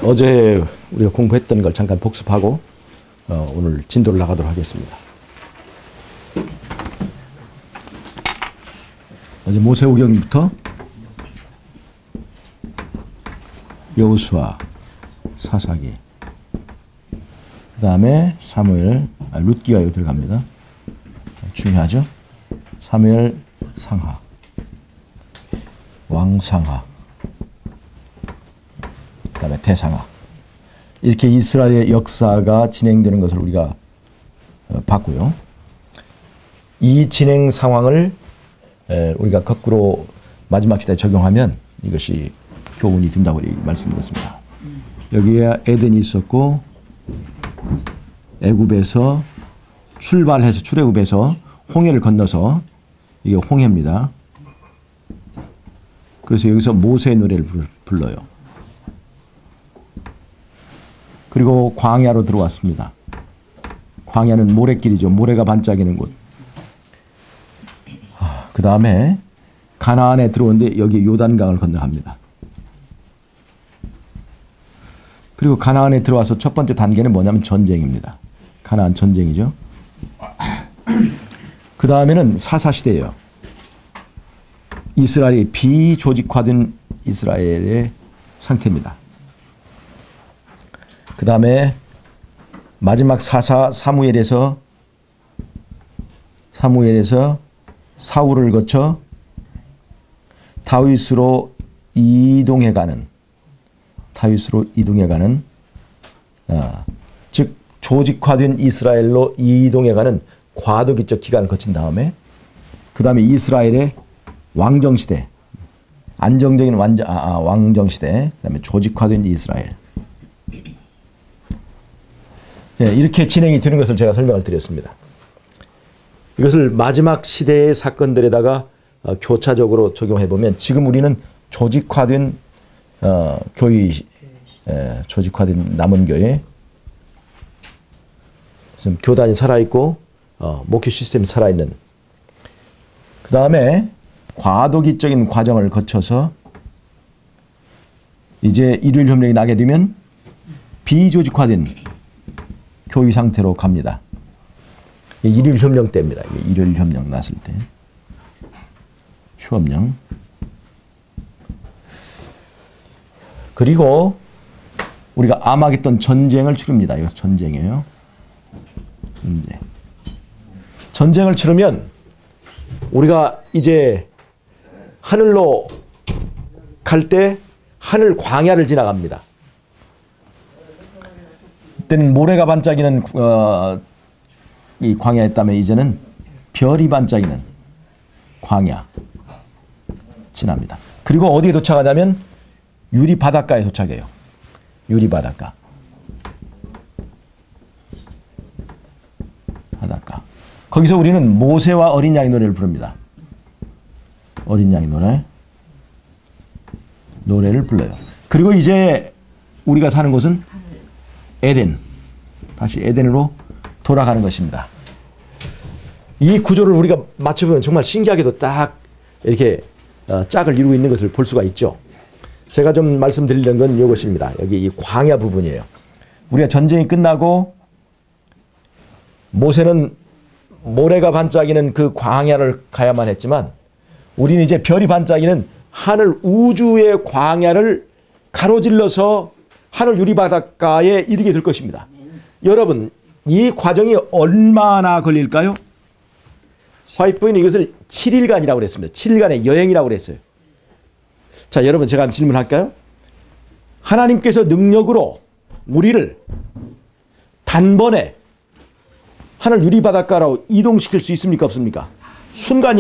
어제 우리가 공부했던 걸 잠깐 복습하고 오늘 진도를 나가도록 하겠습니다. 어제 모세오경부터 여호수아, 사사기, 그 다음에 사무엘, 룻기가 여기 들어갑니다. 중요하죠? 사무엘 상하, 왕상하, 그 다음에 대상하. 이렇게 이스라엘의 역사가 진행되는 것을 우리가 봤고요. 이 진행 상황을 우리가 거꾸로 마지막 시대에 적용하면 이것이 교훈이 된다고 말씀드렸습니다. 여기에 에덴이 있었고 애굽에서 출발해서 출애굽에서 홍해를 건너서 이게 홍해입니다. 그래서 여기서 모세의 노래를 불러요. 그리고 광야로 들어왔습니다. 광야는 모래길이죠. 모래가 반짝이는 곳. 그 다음에 가나안에 들어오는데 여기 요단강을 건너갑니다. 그리고 가나안에 들어와서 첫 번째 단계는 뭐냐면 전쟁입니다. 가나안 전쟁이죠. 그 다음에는 사사시대예요. 이스라엘이 비조직화된 이스라엘의 상태입니다. 그 다음에 마지막 사사 사무엘에서 사울을 거쳐 다윗으로 이동해가는 즉 조직화된 이스라엘로 이동해가는 과도기적 기간을 거친 다음에 그 다음에 이스라엘의 왕정시대, 안정적인 왕정시대, 그 다음에 조직화된 이스라엘. 네, 이렇게 진행이 되는 것을 제가 설명을 드렸습니다. 이것을 마지막 시대의 사건들에다가 교차적으로 적용해보면 지금 우리는 조직화된 교회, 조직화된 남은 교회, 지금 교단이 살아있고 목회 시스템이 살아있는, 그 다음에 과도기적인 과정을 거쳐서 이제 일요일협력이 나게 되면 비조직화된 교회 상태로 갑니다. 일요일협력 때입니다. 일요일협력 났을 때. 휴업령. 그리고 우리가 아마겟돈 전쟁을 치릅니다. 이것은 전쟁이에요. 전쟁을 치르면 우리가 이제 하늘로 갈 때 하늘 광야를 지나갑니다. 그때는 모래가 반짝이는 이 광야였다면 이제는 별이 반짝이는 광야 지납니다. 그리고 어디에 도착하냐면 유리 바닷가에 도착해요. 유리 바닷가. 거기서 우리는 모세와 어린 양의 노래를 부릅니다. 어린 양의 노래를 불러요. 그리고 이제 우리가 사는 곳은 에덴. 다시 에덴으로 돌아가는 것입니다. 이 구조를 우리가 맞춰보면 정말 신기하게도 딱 이렇게 짝을 이루고 있는 것을 볼 수가 있죠. 제가 좀 말씀드리려는 건 이것입니다. 여기 이 광야 부분이에요. 우리가 전쟁이 끝나고 모세는 모래가 반짝이는 그 광야를 가야만 했지만 우리는 이제 별이 반짝이는 하늘 우주의 광야를 가로질러서 하늘 유리바닷가에 이르게 될 것입니다. 여러분, 이 과정이 얼마나 걸릴까요? 화이트보이는 이것을 7일간이라고 그랬습니다. 7일간의 여행이라고 그랬어요. 자, 여러분 제가 한번 질문할까요? 하나님께서 능력으로 우리를 단번에 하늘 유리바닷가로 이동시킬 수 있습니까? 없습니까? 순간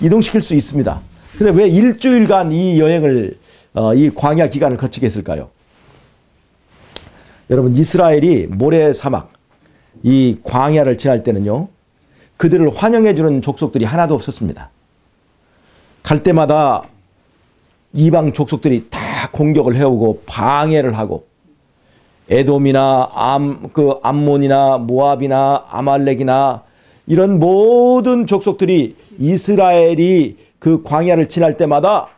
이동시킬 수 있습니다. 근데 왜 일주일간 이 여행을 이 광야 기간을 거치게 했을까요? 여러분, 이스라엘이 모래사막 이 광야를 지날 때는요, 그들을 환영해주는 족속들이 하나도 없었습니다. 갈 때마다 이방 족속들이 다 공격을 해오고 방해를 하고 에돔이나 암몬이나 모압이나 아말렉이나 이런 모든 족속들이 이스라엘이 그 광야를 지날 때마다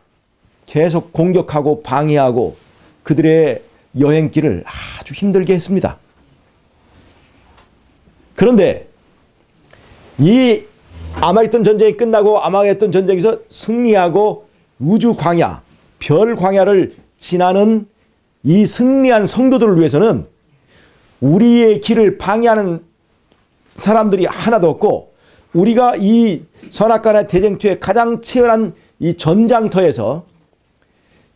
계속 공격하고 방해하고 그들의 여행길을 아주 힘들게 했습니다. 그런데 이 아마겟돈 전쟁이 끝나고 아마겟돈 전쟁에서 승리하고 우주 광야, 별 광야를 지나는 이 승리한 성도들을 위해서는 우리의 길을 방해하는 사람들이 하나도 없고, 우리가 이 선악과의 대쟁투의 가장 치열한 이 전장터에서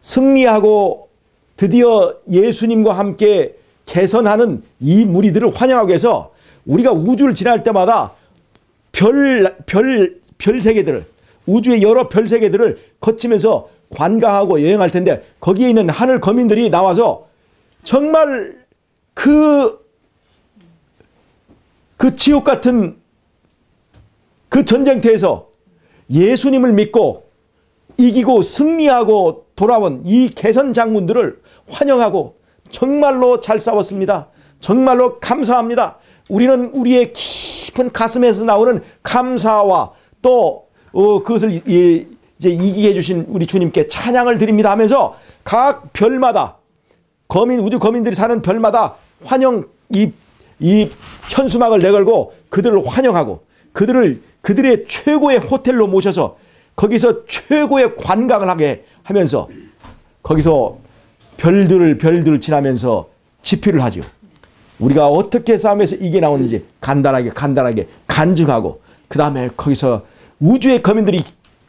승리하고 드디어 예수님과 함께 개선하는 이 무리들을 환영하기 위해서 우리가 우주를 지날 때마다 별 세계들을, 우주의 여러 별 세계들을 거치면서 관광하고 여행할 텐데, 거기에 있는 하늘 거민들이 나와서 정말 그 지옥 같은 그 전쟁터에서 예수님을 믿고 이기고 승리하고 돌아온 이 개선 장군들을 환영하고 정말로 잘 싸웠습니다. 정말로 감사합니다. 우리는 우리의 깊은 가슴에서 나오는 감사와 또 그것을 이제 이기게 해주신 우리 주님께 찬양을 드립니다 하면서 각 별마다 우주 거민들이 사는 별마다 환영 이 현수막을 내걸고 그들을 환영하고 그들의 최고의 호텔로 모셔서 거기서 최고의 관광을 하게 하면서 거기서 별들을 지나면서 집필을 하죠. 우리가 어떻게 싸움에서 이게 나오는지 간단하게 간증하고, 그 다음에 거기서 우주의 거민들이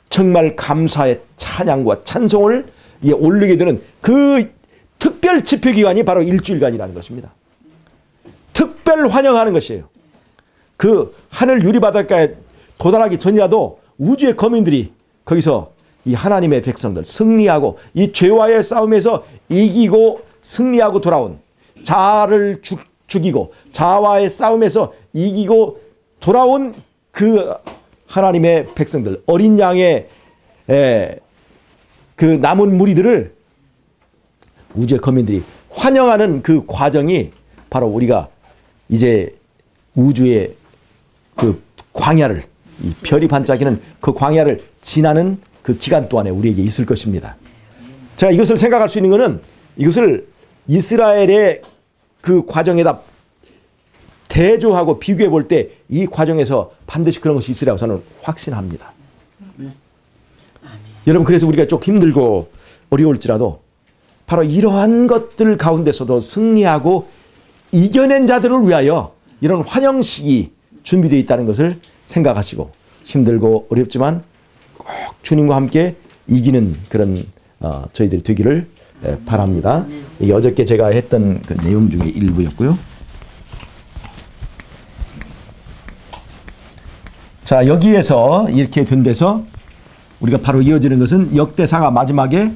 정말 감사의 찬양과 찬송을 올리게 되는 그 특별 집회 기간이 바로 일주일간이라는 것입니다. 특별 환영하는 것이에요. 그 하늘 유리바닷가에 도달하기 전이라도 우주의 거민들이 거기서 이 하나님의 백성들 승리하고 이 죄와의 싸움에서 이기고 승리하고 돌아온, 자아를 죽이고 자아와의 싸움에서 이기고 돌아온 그 하나님의 백성들, 어린 양의 그 남은 무리들을 우주의 거민들이 환영하는 그 과정이 바로 우리가 이제 우주의 그 광야를, 이 별이 반짝이는 그 광야를 지나는 그 기간 동안에 우리에게 있을 것입니다. 제가 이것을 생각할 수 있는 것은 이것을 이스라엘의 그 과정에다 대조하고 비교해 볼 때 이 과정에서 반드시 그런 것이 있으리라고 저는 확신합니다. 여러분, 그래서 우리가 좀 힘들고 어려울지라도 바로 이러한 것들 가운데서도 승리하고 이겨낸 자들을 위하여 이런 환영식이 준비되어 있다는 것을 생각하시고, 힘들고 어렵지만 꼭 주님과 함께 이기는 그런 저희들이 되기를 바랍니다. 이게 어저께 제가 했던 그 내용 중에 일부였고요. 자, 여기에서 이렇게 된 데서 우리가 바로 이어지는 것은 역대상하 마지막에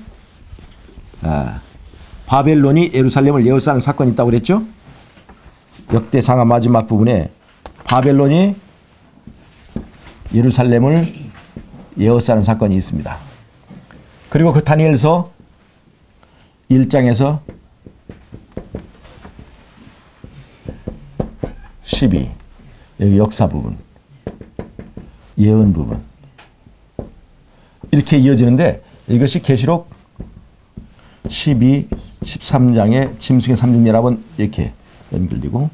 바벨론이 예루살렘을 에워싸는 사건이 있다고 그랬죠. 역대상하 마지막 부분에 바벨론이 예루살렘을 에워싸는 사건이 있습니다. 그리고 그 다니엘서 1장에서 12, 여기 역사 부분, 예언 부분 이렇게 이어지는데, 이것이 계시록 12, 13장의 짐승의 삼중연합은 이렇게 연결되고,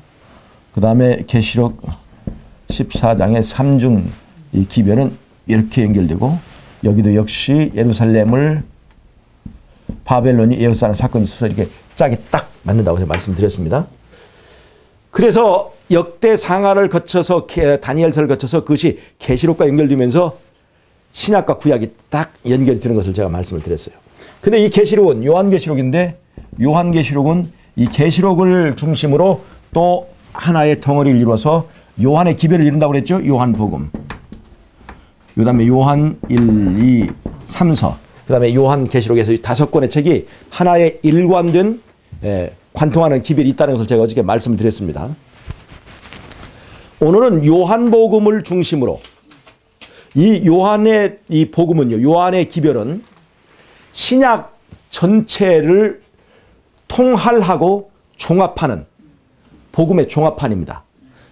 그 다음에 계시록 14장의 삼중 이 기별은 이렇게 연결되고, 여기도 역시 예루살렘을 바벨론이 에워싸는 사건이 있어서 이렇게 짝이 딱 맞는다고 제가 말씀드렸습니다. 그래서 역대상하를 거쳐서 다니엘서를 거쳐서 그것이 계시록과 연결되면서 신약과 구약이 딱 연결되는 것을 제가 말씀을 드렸어요. 근데 이 계시록은 요한계시록인데, 요한계시록은 이 계시록을 중심으로 또 하나의 덩어리를 이루어서 요한의 기별을 이룬다고 그랬죠. 요한복음, 그 다음에 요한 1, 2, 3서, 그 다음에 요한계시록에서 5권의 책이 하나의 일관된 관통하는 기별이 있다는 것을 제가 어저께 말씀을 드렸습니다. 오늘은 요한복음을 중심으로 이 요한의 이 복음은요, 요한의 기별은 신약 전체를 통할하고 종합하는 복음의 종합판입니다.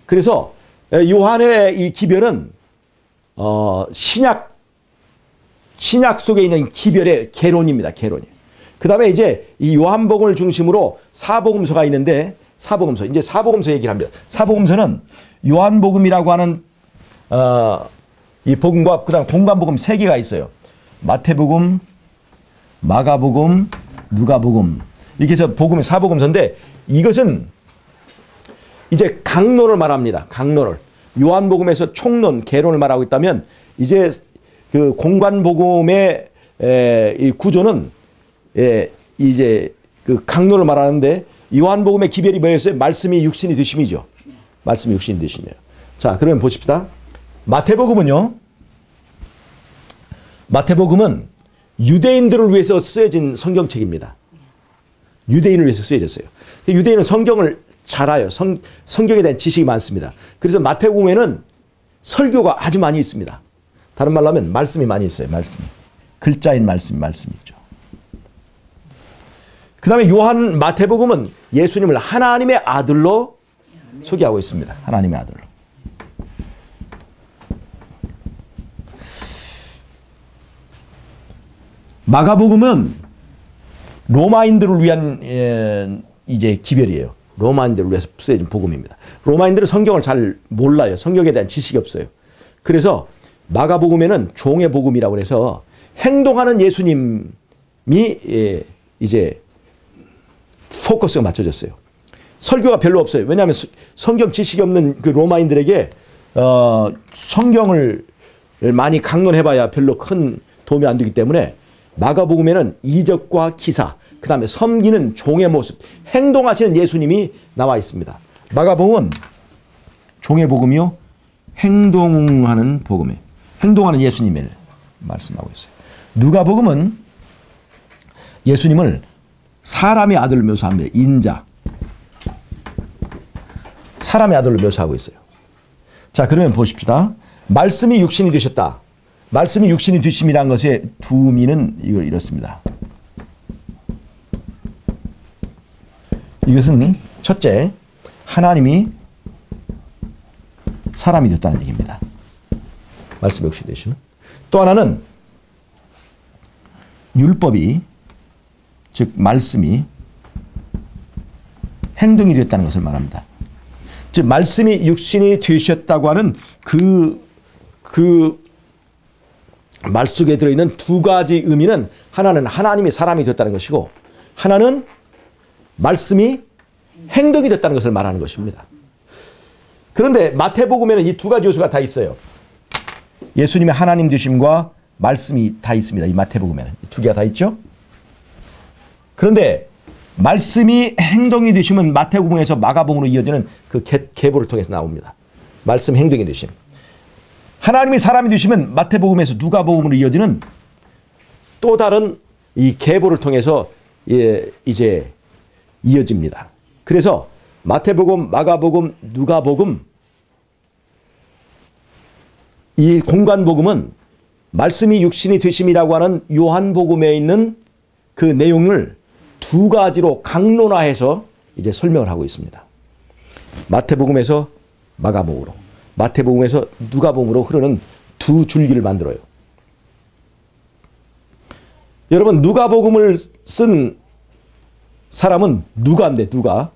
그래서 요한의 이 기별은 신약 속에 있는 기별의 개론입니다. 개론이. 다음에 이제 이 요한복음을 중심으로 사복음서가 있는데 사복음서, 이제 사복음서 얘기를 합니다. 사복음서는 요한복음이라고 하는 이 복음과 그다음 공관복음 세 개가 있어요. 마태복음, 마가복음, 누가복음 이렇게 해서 복음의 사복음서인데 이것은 이제 강론을 말합니다. 강론을. 요한복음에서 총론, 개론을 말하고 있다면 이제 그 공관복음의 이 구조는 이제 그 강론을 말하는데 요한복음의 기별이 뭐였어요? 말씀이 육신이 되심이죠. 말씀이 육신이 되심이에요. 자, 그러면 보십시다. 마태복음은요. 마태복음은 유대인들을 위해서 쓰여진 성경책입니다. 유대인을 위해서 쓰여졌어요. 유대인은 성경을 잘 알아요. 성경에 대한 지식이 많습니다. 그래서 마태복음에는 설교가 아주 많이 있습니다. 다른 말로 하면 말씀이 많이 있어요. 말씀이. 글자인 말씀이 있죠. 그 다음에 마태복음은 예수님을 하나님의 아들로 소개하고 있습니다. 하나님의 아들로. 마가복음은 로마인들을 위한 이제 기별이에요. 로마인들을 위해서 쓰여진 복음입니다. 로마인들은 성경을 잘 몰라요. 성경에 대한 지식이 없어요. 그래서 마가복음에는 종의 복음이라고 해서 행동하는 예수님이 이제 포커스가 맞춰졌어요. 설교가 별로 없어요. 왜냐하면 성경 지식이 없는 그 로마인들에게 성경을 많이 강론해봐야 별로 큰 도움이 안 되기 때문에 마가복음에는 이적과 기사, 그 다음에 섬기는 종의 모습, 행동하시는 예수님이 나와 있습니다. 마가복음은 종의 복음이요, 행동하는 복음이에요. 행동하는 예수님을 말씀하고 있어요. 누가복음은 예수님을 사람의 아들로 묘사합니다. 인자. 사람의 아들로 묘사하고 있어요. 자, 그러면 보십시다. 말씀이 육신이 되셨다. 말씀이 육신이 되심이라는 것의 두미는 이렇습니다. 이것은 첫째, 하나님이 사람이 됐다는 얘기입니다. 말씀이 육신이 되시는. 또 하나는 율법이, 즉 말씀이 행동이 되었다는 것을 말합니다. 즉 말씀이 육신이 되셨다고 하는 그 말 속에 들어있는 두 가지 의미는, 하나는 하나님이 사람이 됐다는 것이고, 하나는 말씀이 행동이 됐다는 것을 말하는 것입니다. 그런데 마태복음에는 이 두 가지 요소가 다 있어요. 예수님의 하나님 되심과 말씀이 다 있습니다. 이 마태복음에는 이 두 개가 다 있죠. 그런데 말씀이 행동이 되심은 마태복음에서 마가복음으로 이어지는 그 계보를 통해서 나옵니다. 말씀 행동이 되심. 하나님이 사람이 되시면 마태복음에서 누가복음으로 이어지는 또 다른 이 계보를 통해서 이제 이어집니다. 그래서 마태복음, 마가복음, 누가복음, 이 공관복음은 말씀이 육신이 되심이라고 하는 요한복음에 있는 그 내용을 두 가지로 강론화해서 이제 설명을 하고 있습니다. 마태복음에서 마가복음으로, 마태복음에서 누가복음으로 흐르는 두 줄기를 만들어요. 여러분, 누가복음을 쓴 사람은 누가인데, 누가.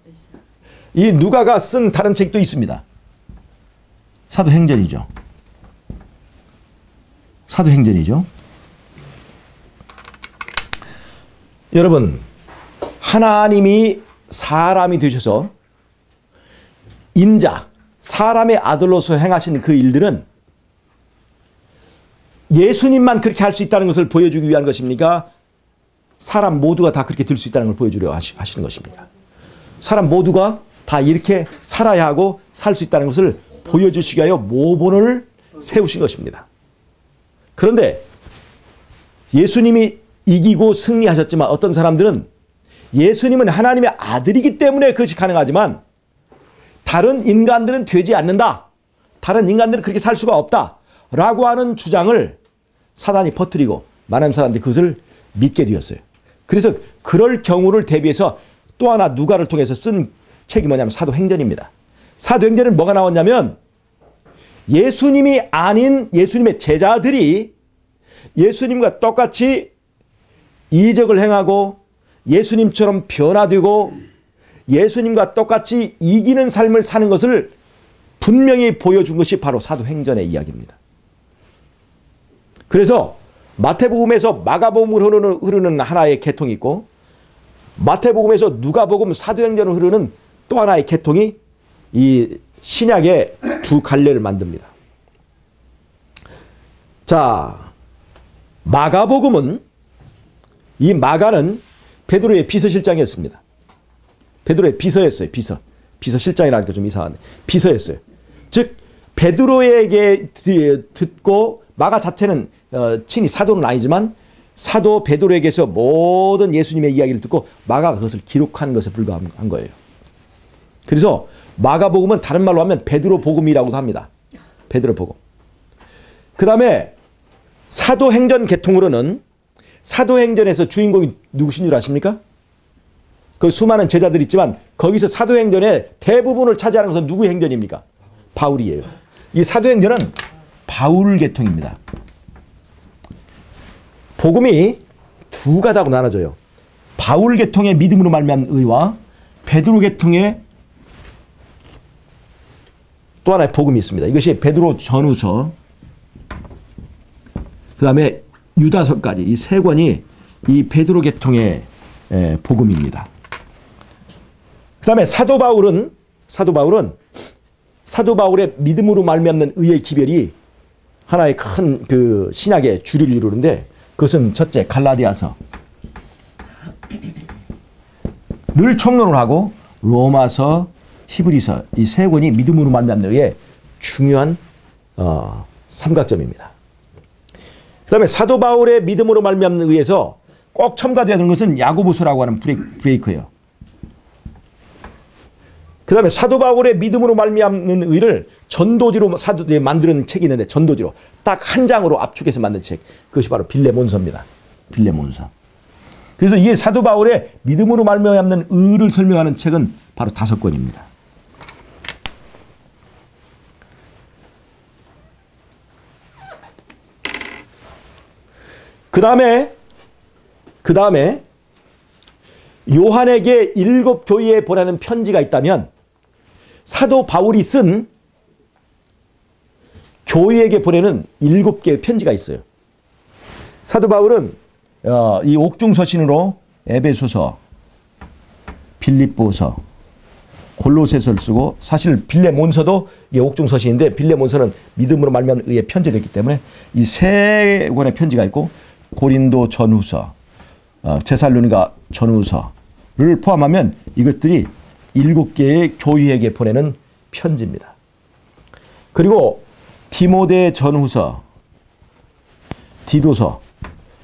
이 누가가 쓴 다른 책도 있습니다. 사도행전이죠. 사도행전이죠. 여러분, 하나님이 사람이 되셔서 인자, 사람의 아들로서 행하신 그 일들은 예수님만 그렇게 할 수 있다는 것을 보여주기 위한 것입니까? 사람 모두가 다 그렇게 될 수 있다는 걸 보여주려 하시는 것입니까? 사람 모두가 다 이렇게 살아야 하고 살 수 있다는 것을 보여주시기 위하여 모본을 세우신 것입니다. 그런데 예수님이 이기고 승리하셨지만 어떤 사람들은 예수님은 하나님의 아들이기 때문에 그것이 가능하지만 다른 인간들은 되지 않는다. 다른 인간들은 그렇게 살 수가 없다. 라고 하는 주장을 사단이 퍼뜨리고 많은 사람들이 그것을 믿게 되었어요. 그래서 그럴 경우를 대비해서 또 하나 누가를 통해서 쓴 책이 뭐냐면 사도행전입니다. 사도행전은 뭐가 나왔냐면 예수님이 아닌 예수님의 제자들이 예수님과 똑같이 이적을 행하고 예수님처럼 변화되고 예수님과 똑같이 이기는 삶을 사는 것을 분명히 보여준 것이 바로 사도행전의 이야기입니다. 그래서 마태복음에서 마가복음으로 흐르는 하나의 계통이 있고 마태복음에서 누가복음, 사도행전으로 흐르는 또 하나의 계통이 이 신약의 두 갈래를 만듭니다. 자, 마가복음은 이 마가는 베드로의 비서실장이었습니다. 베드로의 비서였어요. 비서실장이라니까 좀 이상한데 비서였어요. 즉 베드로에게 듣고 마가 자체는 친히 사도는 아니지만 사도 베드로에게서 모든 예수님의 이야기를 듣고 마가가 그것을 기록한 것에 불과한 거예요. 그래서 마가복음은 다른 말로 하면 베드로 복음이라고도 합니다. 베드로 복음. 그 다음에 사도행전 계통으로는 사도행전에서 주인공이 누구신 줄 아십니까? 그 수많은 제자들이 있지만 거기서 사도행전의 대부분을 차지하는 것은 누구의 행전입니까? 바울이에요. 이 사도행전은 바울 계통입니다. 복음이 두 가닥으로 나눠져요. 바울 계통의 믿음으로 말미암은 의와 베드로 계통의 또 하나의 복음이 있습니다. 이것이 베드로 전후서 그 다음에 유다서까지 이 세 권이 이 베드로 계통의 복음입니다. 그 다음에 사도 바울의 믿음으로 말미암는 의의 기별이 하나의 큰 그 신약의 주를 이루는데 그것은 첫째 갈라디아서를 총론을 하고 로마서, 히브리서 이 세 권이 믿음으로 말미암는 의의 중요한 삼각점입니다. 그 다음에 사도 바울의 믿음으로 말미암는 의에서 꼭 첨가되어야 하는 것은 야고보서라고 하는 브레이크예요. 그 다음에 사도 바울의 믿음으로 말미암는 의를 전도지로 만드는 책이 있는데 전도지로 딱 한 장으로 압축해서 만든 책. 그것이 바로 빌레몬서입니다. 빌레몬서. 그래서 이게 사도 바울의 믿음으로 말미암는 의를 설명하는 책은 바로 5권입니다. 그 다음에 요한에게 7 교회에 보내는 편지가 있다면 사도 바울이 쓴 교회에게 보내는 7개의 편지가 있어요. 사도 바울은 이 옥중서신으로 에베소서, 빌립보서, 골로새서를 쓰고 사실 빌레몬서도 이게 옥중서신인데 빌레몬서는 믿음으로 말미암은 의의 편지됐기 때문에 이 3권의 편지가 있고 고린도 전후서, 데살로니가 전후서를 포함하면 이것들이 7개의 교회에게 보내는 편지입니다. 그리고 디모데 전후서, 디도서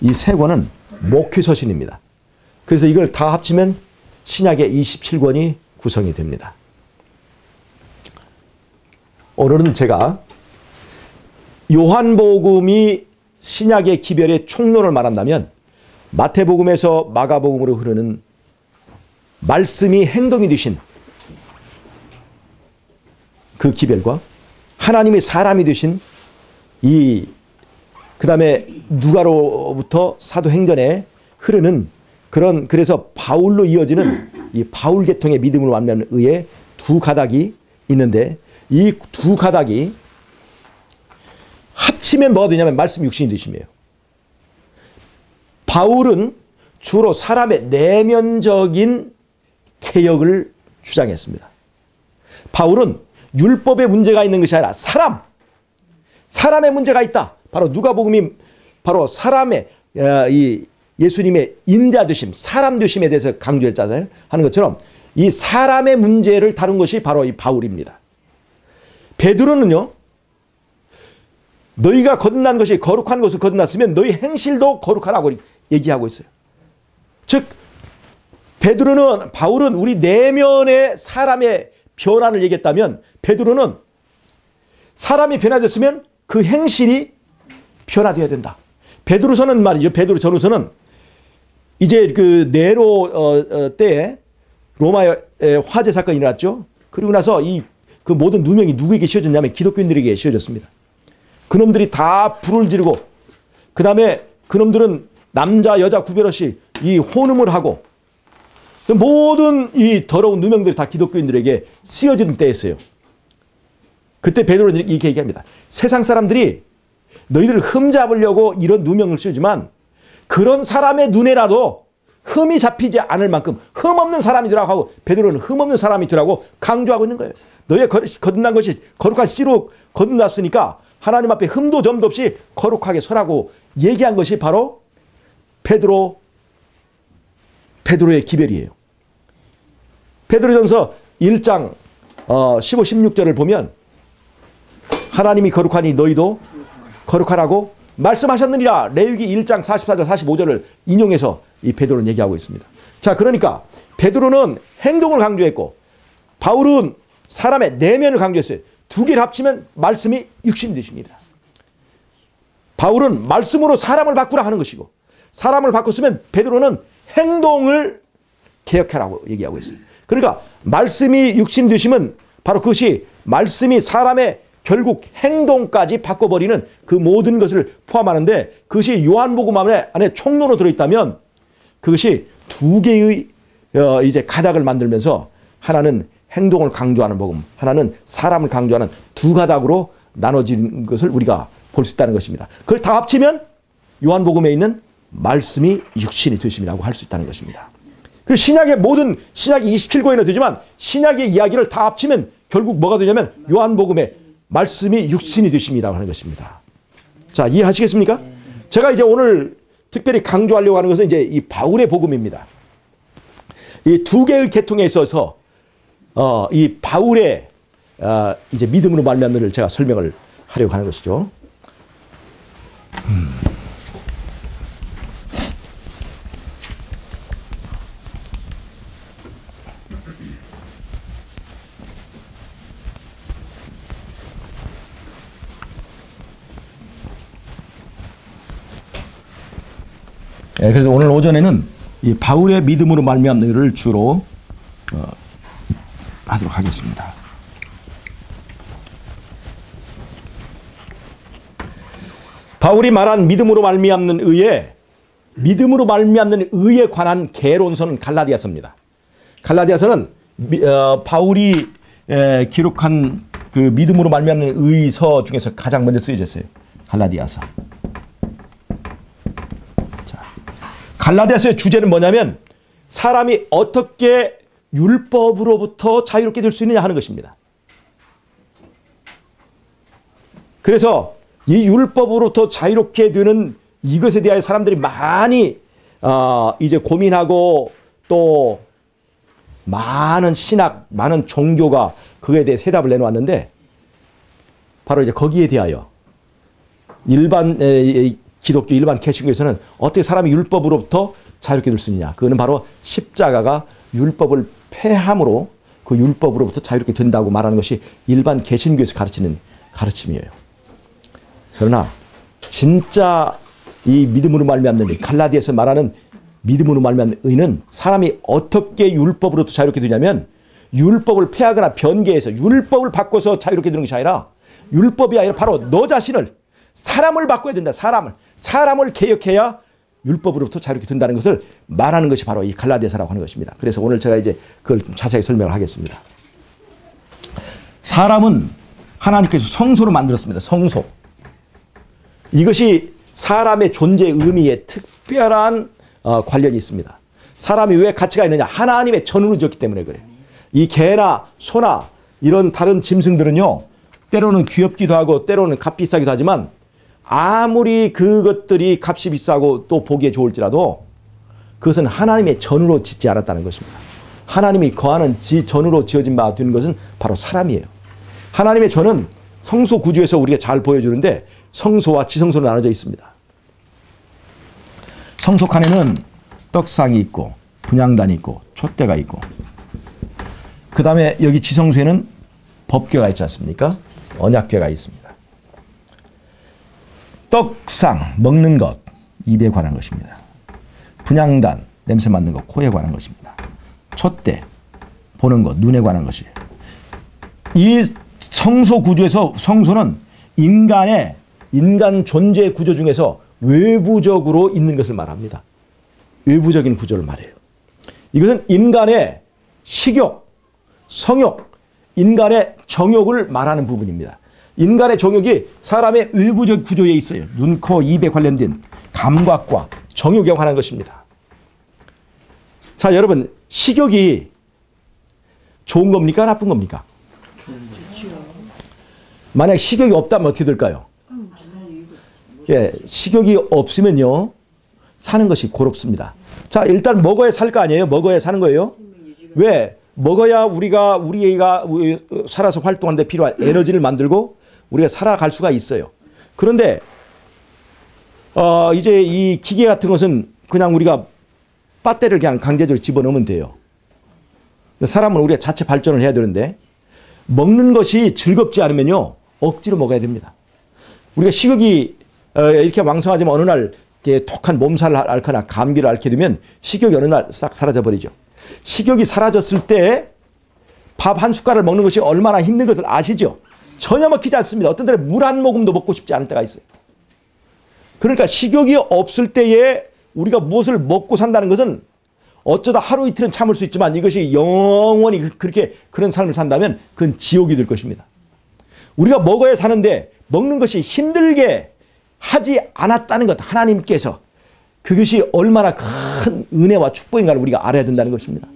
이 3권은 목회서신입니다. 그래서 이걸 다 합치면 신약의 27권이 구성이 됩니다. 오늘은 제가 요한복음이 신약의 기별의 총론을 말한다면 마태복음에서 마가복음으로 흐르는 말씀이 행동이 되신 그 기별과 하나님의 사람이 되신 그 다음에 누가로부터 사도행전에 흐르는 그래서 바울로 이어지는 이 바울 계통의 믿음으로 말미암는 의의 두 가닥이 있는데 이 두 가닥이 합치면 뭐가 되냐면 말씀 육신이 되심이에요. 바울은 주로 사람의 내면적인 개혁을 주장했습니다. 바울은 율법에 문제가 있는 것이 아니라 사람의 문제가 있다. 바로 누가복음이 바로 사람의 이 예수님의 인자 되심, 사람 되심에 대해서 강조했잖아요. 하는 것처럼 이 사람의 문제를 다룬 것이 바로 이 바울입니다. 베드로는요. 너희가 거듭난 것이 거룩한 것을 거듭났으면 너희 행실도 거룩하라고 얘기하고 있어요. 즉 바울은 우리 내면의 사람의 변화를 얘기했다면 베드로는 사람이 변화됐으면 그 행실이 변화되어야 된다. 베드로서는 말이죠. 베드로 전후서는 이제 그 네로 때에 로마의 화재 사건이 일어났죠. 그리고 나서 그 모든 누명이 누구에게 씌워졌냐면 기독교인들에게 씌워졌습니다. 그놈들이 다 불을 지르고 그 다음에 그놈들은 남자 여자 구별 없이 이 혼음을 하고 모든 이 더러운 누명들이 다 기독교인들에게 씌워지는 때였어요. 그때 베드로는 이렇게 얘기합니다. 세상 사람들이 너희들을 흠잡으려고 이런 누명을 씌우지만 그런 사람의 눈에라도 흠이 잡히지 않을 만큼 흠없는 사람이더라고 하고 베드로는 흠없는 사람이더라고 강조하고 있는 거예요. 너의 거듭난 것이 거룩한 씨로 거듭났으니까 하나님 앞에 흠도 점도 없이 거룩하게 서라고 얘기한 것이 바로 베드로의 기별이에요. 베드로전서 1장 15, 16절을 보면 하나님이 거룩하니 너희도 거룩하라고 말씀하셨느니라. 레위기 1장 44절 45절을 인용해서 이 베드로는 얘기하고 있습니다. 자, 그러니까 베드로는 행동을 강조했고 바울은 사람의 내면을 강조했어요. 두 개를 합치면 말씀이 육신이 되십니다. 바울은 말씀으로 사람을 바꾸라 하는 것이고 사람을 바꿨으면 베드로는 행동을 개혁하라고 얘기하고 있어요. 그러니까 말씀이 육신 되시면 바로 그것이 말씀이 사람의 결국 행동까지 바꿔버리는 그 모든 것을 포함하는데 그것이 요한복음 안에 총론으로 들어있다면 그것이 두 개의 이제 가닥을 만들면서 하나는 행동을 강조하는 복음, 하나는 사람을 강조하는 두 가닥으로 나눠진 것을 우리가 볼 수 있다는 것입니다. 그걸 다 합치면 요한복음에 있는 말씀이 육신이 되심이라고 할 수 있다는 것입니다. 그 신약의 모든 신약이 27권이나 되지만 신약의 이야기를 다 합치면 결국 뭐가 되냐면 요한복음에 말씀이 육신이 되심이라고 하는 것입니다. 자, 이해하시겠습니까? 제가 이제 오늘 특별히 강조하려고 하는 것은 이제 이 바울의 복음입니다. 이 두 개의 계통에 있어서 이 바울의 이제 믿음으로 말미암는 제가 설명을 하려고 하는 것이죠. 그래서 오늘 오전에는 이 바울의 믿음으로 말미암는 일을 주로 하도록 하겠습니다. 바울이 말한 믿음으로 말미암는 의에 관한 개론서는 갈라디아서입니다. 갈라디아서는 바울이 기록한 그 믿음으로 말미암는 의서 중에서 가장 먼저 쓰여졌어요. 갈라디아서. 갈라디아서의 주제는 뭐냐면 사람이 어떻게 율법으로부터 자유롭게 될 수 있느냐 하는 것입니다. 그래서 이 율법으로부터 자유롭게 되는 이것에 대하여 사람들이 많이 이제 고민하고 또 많은 신학, 많은 종교가 그에 대해 해답을 내놓았는데 바로 이제 거기에 대하여 기독교 일반 개신교에서는 어떻게 사람이 율법으로부터 자유롭게 될 수 있느냐. 그거는 바로 십자가가 율법을 폐함으로 그 율법으로부터 자유롭게 된다고 말하는 것이 일반 개신교에서 가르치는 가르침이에요. 그러나 진짜 이 믿음으로 말미암는 갈라디아에서 말하는 믿음으로 말미암는 의는 사람이 어떻게 율법으로부터 자유롭게 되냐면 율법을 폐하거나 변개해서 율법을 바꿔서 자유롭게 되는 것이 아니라 율법이 아니라 바로 너 자신을 사람을 바꿔야 된다. 사람을 개혁해야 율법으로부터 자유롭게 된다는 것을 말하는 것이 바로 이 갈라디아서라고 하는 것입니다. 그래서 오늘 제가 이제 그걸 좀 자세히 설명을 하겠습니다. 사람은 하나님께서 성소로 만들었습니다. 성소. 이것이 사람의 존재 의미에 특별한 관련이 있습니다. 사람이 왜 가치가 있느냐? 하나님의 전으로 지었기 때문에 그래요. 이 개나 소나 이런 다른 짐승들은요. 때로는 귀엽기도 하고 때로는 값비싸기도 하지만 아무리 그것들이 값이 비싸고 또 보기에 좋을지라도 그것은 하나님의 전으로 짓지 않았다는 것입니다. 하나님이 거하는 전으로 지어진 바 된 것은 바로 사람이에요. 하나님의 전은 성소 구조에서 우리가 잘 보여주는데 성소와 지성소로 나눠져 있습니다. 성소 칸에는 떡상이 있고 분향단이 있고 촛대가 있고 그 다음에 여기 지성소에는 법궤가 있지 않습니까? 언약궤가 있습니다. 떡상, 먹는 것, 입에 관한 것입니다. 분향단, 냄새 맡는 것, 코에 관한 것입니다. 촛대, 보는 것, 눈에 관한 것이에요. 이 성소 구조에서 성소는 인간 존재 구조 중에서 외부적으로 있는 것을 말합니다. 외부적인 구조를 말해요. 이것은 인간의 식욕, 성욕, 인간의 정욕을 말하는 부분입니다. 인간의 정욕이 사람의 외부적 구조에 있어요. 눈, 코, 입에 관련된 감각과 정욕에 관한 것입니다. 자, 여러분, 식욕이 좋은 겁니까? 나쁜 겁니까? 만약 식욕이 없다면 어떻게 될까요? 예, 식욕이 없으면요, 사는 것이 고롭습니다. 자, 일단 먹어야 살 거 아니에요? 먹어야 사는 거예요? 왜? 먹어야 우리가 살아서 활동하는 데 필요한 에너지를 만들고 우리가 살아갈 수가 있어요. 그런데 이제 이 기계 같은 것은 그냥 우리가 배터리를 그냥 강제적으로 집어넣으면 돼요. 사람은 우리가 자체 발전을 해야 되는데 먹는 것이 즐겁지 않으면요, 억지로 먹어야 됩니다. 우리가 식욕이 이렇게 왕성하지만 어느 날 독한 몸살을 앓거나 감기를 앓게 되면 식욕이 어느 날 싹 사라져버리죠. 식욕이 사라졌을 때 밥 한 숟갈을 먹는 것이 얼마나 힘든 것을 아시죠? 전혀 먹히지 않습니다. 어떤 때는 물 한 모금도 먹고 싶지 않을 때가 있어요. 그러니까 식욕이 없을 때에 우리가 무엇을 먹고 산다는 것은 어쩌다 하루 이틀은 참을 수 있지만 이것이 영원히 그런 삶을 산다면 그건 지옥이 될 것입니다. 우리가 먹어야 사는데 먹는 것이 힘들게 하지 않았다는 것, 하나님께서 그것이 얼마나 큰 은혜와 축복인가를 우리가 알아야 된다는 것입니다.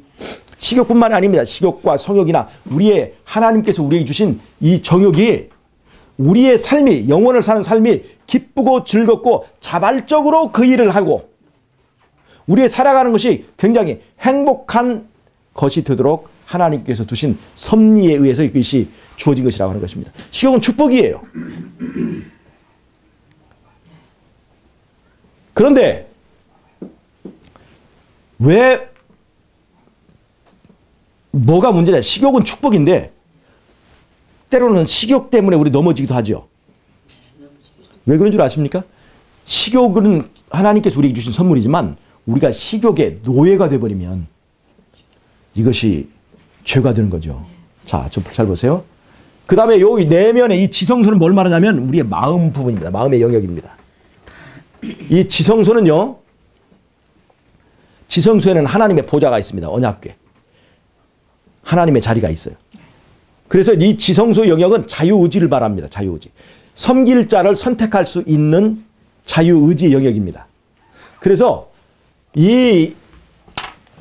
식욕뿐만이 아닙니다. 식욕과 성욕이나 우리의 하나님께서 우리에게 주신 이 정욕이 우리의 삶이, 영혼을 사는 삶이 기쁘고 즐겁고 자발적으로 그 일을 하고 우리의 살아가는 것이 굉장히 행복한 것이 되도록 하나님께서 두신 섭리에 의해서 이것이 주어진 것이라고 하는 것입니다. 식욕은 축복이에요. 그런데 왜 뭐가 문제냐? 식욕은 축복인데 때로는 식욕 때문에 우리 넘어지기도 하죠. 왜 그런 줄 아십니까? 식욕은 하나님께서 우리에게 주신 선물이지만 우리가 식욕의 노예가 되어버리면 이것이 죄가 되는 거죠. 자, 잘 보세요. 그 다음에 요 내면의 이 지성소는 뭘 말하냐면 우리의 마음 부분입니다. 마음의 영역입니다. 이 지성소는요, 지성소에는 하나님의 보좌가 있습니다. 언약궤. 하나님의 자리가 있어요. 그래서 이 지성소 영역은 자유의지를 말합니다. 자유의지. 섬길 자를 선택할 수 있는 자유의지의 영역입니다. 그래서 이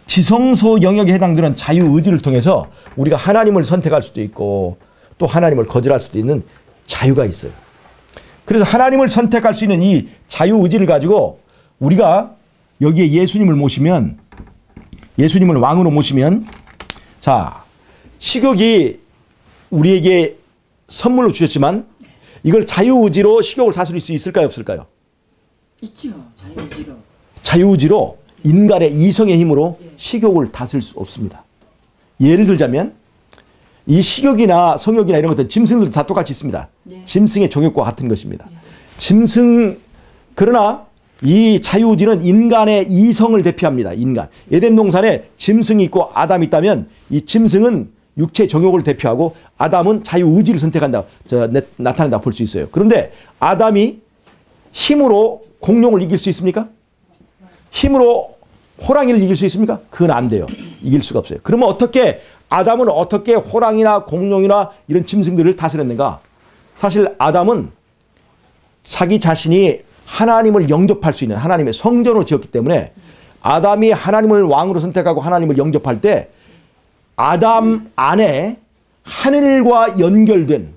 지성소 영역에 해당되는 자유의지를 통해서 우리가 하나님을 선택할 수도 있고 또 하나님을 거절할 수도 있는 자유가 있어요. 그래서 하나님을 선택할 수 있는 이 자유의지를 가지고 우리가 여기에 예수님을 모시면, 예수님을 왕으로 모시면, 자, 식욕이 우리에게 선물로 주셨지만 이걸 자유의지로 식욕을 다스릴 수 있을까요, 없을까요? 있죠. 자유의지로. 자유의지로 인간의 이성의 힘으로 식욕을 다스릴 수 없습니다. 예를 들자면 이 식욕이나 성욕이나 이런 것들 짐승들도 다 똑같이 있습니다. 네. 짐승의 정욕과 같은 것입니다. 그러나 이 자유의지는 인간의 이성을 대표합니다. 인간. 에덴 동산에 짐승이 있고 아담이 있다면 이 짐승은 육체 정욕을 대표하고 아담은 자유의지를 선택한다. 나타낸다 볼 수 있어요. 그런데 아담이 힘으로 공룡을 이길 수 있습니까? 힘으로 호랑이를 이길 수 있습니까? 그건 안 돼요. 이길 수가 없어요. 그러면 아담은 어떻게 호랑이나 공룡이나 이런 짐승들을 다스렸는가? 사실 아담은 자기 자신이 하나님을 영접할 수 있는 하나님의 성전으로 지었기 때문에 아담이 하나님을 왕으로 선택하고 하나님을 영접할 때 아담 안에 하늘과 연결된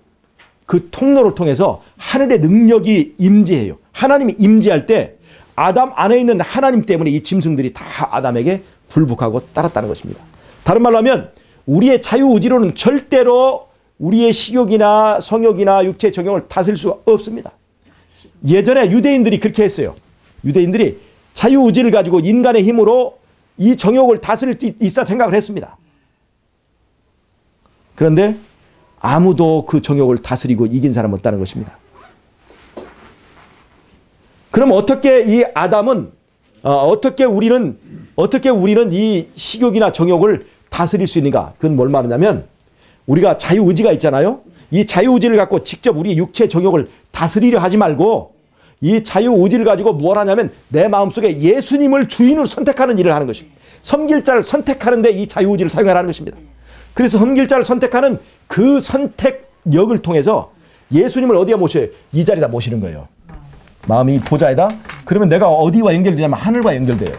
그 통로를 통해서 하늘의 능력이 임재해요. 하나님이 임재할 때 아담 안에 있는 하나님 때문에 이 짐승들이 다 아담에게 굴복하고 따랐다는 것입니다. 다른 말로 하면 우리의 자유의지로는 절대로 우리의 식욕이나 성욕이나 육체의 정욕을 다스릴 수가 없습니다. 예전에 유대인들이 그렇게 했어요. 유대인들이 자유의지를 가지고 인간의 힘으로 이 정욕을 다스릴 수 있다 생각을 했습니다. 그런데 아무도 그 정욕을 다스리고 이긴 사람은 없다는 것입니다. 그럼 어떻게 이 아담은 어떻게 우리는 이 식욕이나 정욕을 다스릴 수 있는가? 그건 뭘 말하냐면 우리가 자유의지가 있잖아요. 이 자유의지를 갖고 직접 우리 육체 정욕을 다스리려 하지 말고 이 자유의지를 가지고 뭘 하냐면 내 마음속에 예수님을 주인으로 선택하는 일을 하는 것입니다. 섬길 자를 선택하는데 이 자유의지를 사용하라는 것입니다. 그래서 섬길 자를 선택하는 그 선택력을 통해서 예수님을 어디에 모셔요? 이 자리에다 모시는 거예요. 마음이 보좌에다. 그러면 내가 어디와 연결되냐면 하늘과 연결돼요.